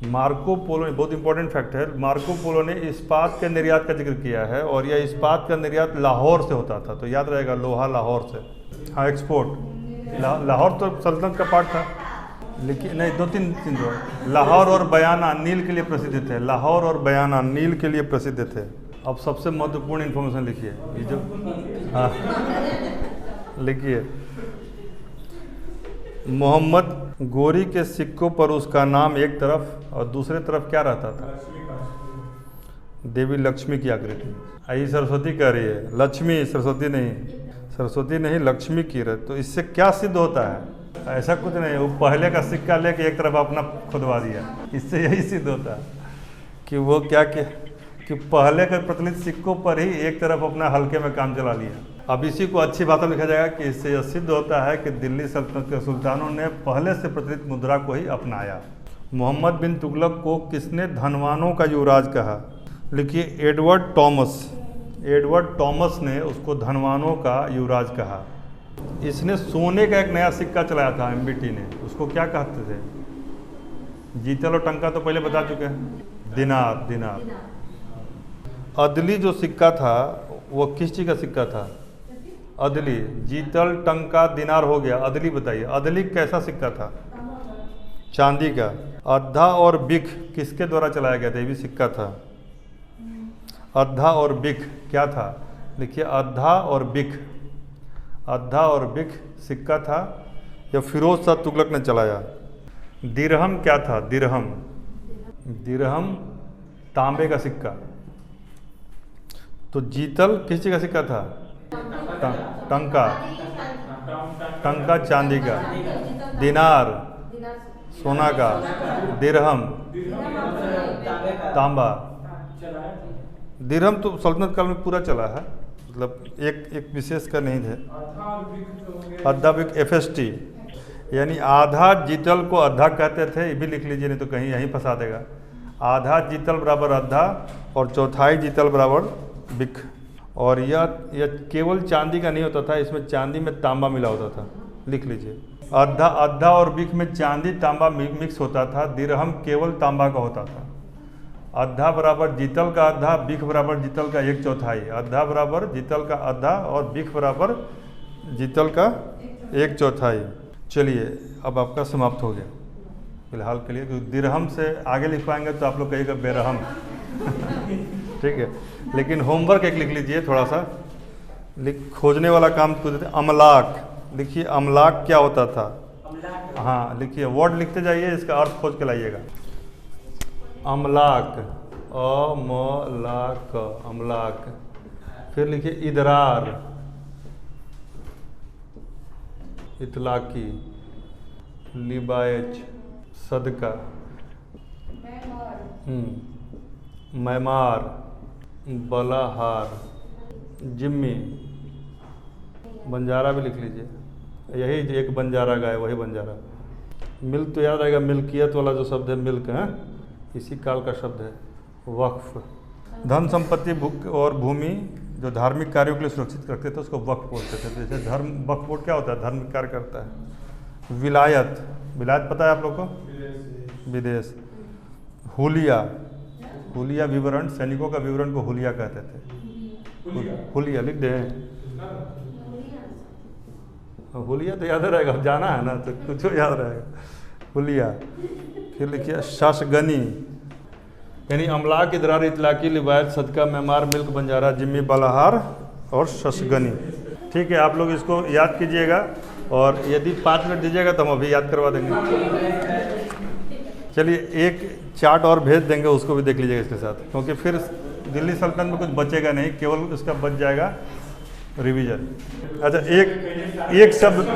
मार्को पोलो ने, बहुत इंपॉर्टेंट फैक्ट है, मार्को पोलो ने इस्पात के निर्यात का जिक्र किया है और यह इस्पात का निर्यात लाहौर से होता था। तो याद रहेगा लोहा लाहौर से। हाँ एक्सपोर्ट लाहौर तो सल्तनत का पार्ट था, लेकिन नहीं दो तीन लाहौर और बयाना नील के लिए प्रसिद्ध थे। लाहौर और बयाना नील के लिए प्रसिद्ध थे। अब सबसे महत्वपूर्ण इन्फॉर्मेशन लिखिए, ये जो हाँ लिखिए। मोहम्मद गोरी के सिक्कों पर उसका नाम एक तरफ और दूसरे तरफ क्या रहता था? देवी लक्ष्मी की आकृति। आई सरस्वती कह रही है, लक्ष्मी सरस्वती नहीं लक्ष्मी की रहे। तो इससे क्या सिद्ध होता है? ऐसा कुछ नहीं, वो पहले का सिक्का लेके एक तरफ अपना खुदवा दिया। इससे यही सिद्ध होता है कि वो क्या कि पहले के प्रचलित सिक्कों पर ही एक तरफ अपना हल्के में काम चला लिया। अब इसी को अच्छी बातों में लिखा जाएगा कि इससे यह सिद्ध होता है कि दिल्ली सल्तनत के सुल्तानों ने पहले से प्रचलित मुद्रा को ही अपनाया। मोहम्मद बिन तुगलक को किसने धनवानों का युवराज कहा? लिखिए एडवर्ड टॉमस ने उसको धनवानों का युवराज कहा। इसने सोने का एक नया सिक्का चलाया था एमबीटी ने, उसको क्या कहते थे? जीतल और टंका तो पहले बता चुके हैं। दिनार। अदली जो सिक्का था वो किस चीज़ का सिक्का था? अदली। जीतल टंका दिनार हो गया, अदली बताइए, अदली कैसा सिक्का था? चांदी का। अद्धा और बिख किसके द्वारा चलाया गया था? ये भी सिक्का था। अद्धा और बिख क्या था? देखिए अद्धा और बिख सिक्का था, यह फिरोज शाह तुगलक ने चलाया। दिरहम क्या था? दिरहम तांबे का सिक्का। तो जीतल किस चीज़ का सिक्का था? टंका चांदी का, दिनार सोना का, दिरहम तांबा। दिरहम तो सल्तनत काल में पूरा चला है, मतलब एक विशेष का नहीं थे। अद्धा बिक FST यानी आधा जीतल को अद्धा कहते थे, ये भी लिख लीजिए नहीं तो कहीं यहीं फंसा देगा। आधा जीतल बराबर अद्धा और चौथाई जीतल बराबर बिक। और यह केवल चांदी का नहीं होता था, इसमें चांदी में तांबा मिला होता था, लिख लीजिए। अद्धा और बिक में चांदी तांबा मिक्स होता था, दिरहम केवल तांबा का होता था। अद्धा बराबर जीतल का अद्धा, बिख बराबर जीतल का एक चौथाई। अद्धा बराबर जीतल का आधा और बिख बराबर जीतल का एक चौथाई। चलिए अब आपका समाप्त हो गया फिलहाल के लिए, क्योंकि दिरहम से आगे लिख पाएंगे तो आप लोग कहिएगा बेरहम। ठीक है, लेकिन होमवर्क एक लिख लीजिए थोड़ा सा, खोजने वाला काम को देते। अमलाक, लिखिए अमलाक क्या होता था? हाँ लिखिए, वर्ड लिखते जाइए, इसका अर्थ खोज के लाइएगा। अमलाक, अमलाक। फिर लिखिए इदरार, इतलाकी, लिबायच, सदका, मैमार, बलाहार, जिम्मी, बंजारा भी लिख लीजिए, यही एक बंजारा गाय वही बंजारा। मिल्क तो याद आएगा, मिल्कियत वाला जो शब्द है मिल्क है, इसी काल का शब्द है वक्फ। धन संपत्ति और भूमि जो धार्मिक कार्यों के लिए सुरक्षित रखते थे उसको वक्फ बोलते थे। जैसे धर्म वक्फ बोर्ड क्या होता है, धार्मिक कार्य करता है। विलायत, विलायत पता है आप लोग को, विदेश। हुलिया, हुलिया विवरण, सैनिकों का विवरण को हुलिया कहते थे। हुलिया लिख दे, हुलिया तो याद रहेगा, जाना है ना तो कुछ याद रहेगा। हुलिया। फिर लिखिए शशगनी, यानी अमलाक, इदरार, इतलाकी, लिवायत, सदका, मेमार, मिल्क, बंजारा, जिम्मी, बलाहार और शशगनी। ठीक है, आप लोग इसको याद कीजिएगा और यदि 5 मिनट दीजिएगा तो हम अभी याद करवा देंगे। चलिए एक चार्ट और भेज देंगे, उसको भी देख लीजिएगा इसके साथ, क्योंकि फिर दिल्ली सल्तनत में कुछ बचेगा नहीं, केवल इसका बच जाएगा रिवीजन। अच्छा, एक शब्द,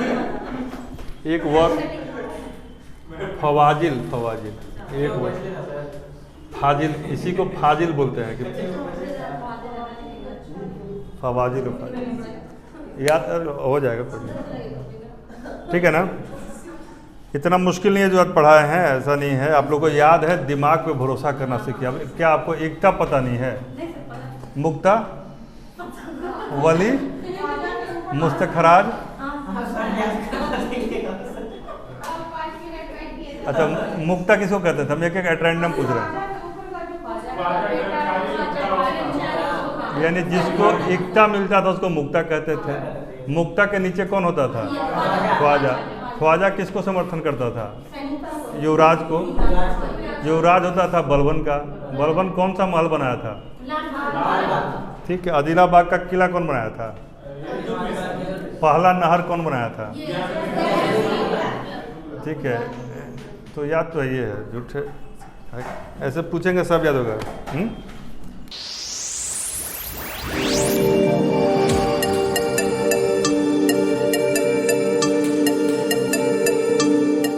एक वर्ड, फवाजिल, फवाजिल एक वर्ड, फाजिल, इसी को फाजिल बोलते हैं कि फवाजिल, याद हो जाएगा फिर, ठीक है ना। इतना मुश्किल नहीं है जो आज पढ़ाए हैं, ऐसा नहीं है। आप लोग को याद है, दिमाग पे भरोसा करना सीखिए। क्या आपको एकता पता नहीं है? मुक्ता, वली, मुस्तखराज। अच्छा, मुक्ता किसको कहते थे? हम एक एक रैंडम पूछ रहे हैं। यानी जिसको एकता मिलता था उसको मुक्ता कहते थे। मुक्ता के नीचे कौन होता था? ख्वाजा। ख्वाजा किसको समर्थन करता था? युवराज को। युवराज होता था बलबन का। बलबन कौन सा महल बनाया था? ठीक है। आदिलाबाद का किला कौन बनाया था? पहला नहर कौन बनाया था? ठीक है, तो याद तो ये है, झूठे ऐसे पूछेंगे सब याद होगा।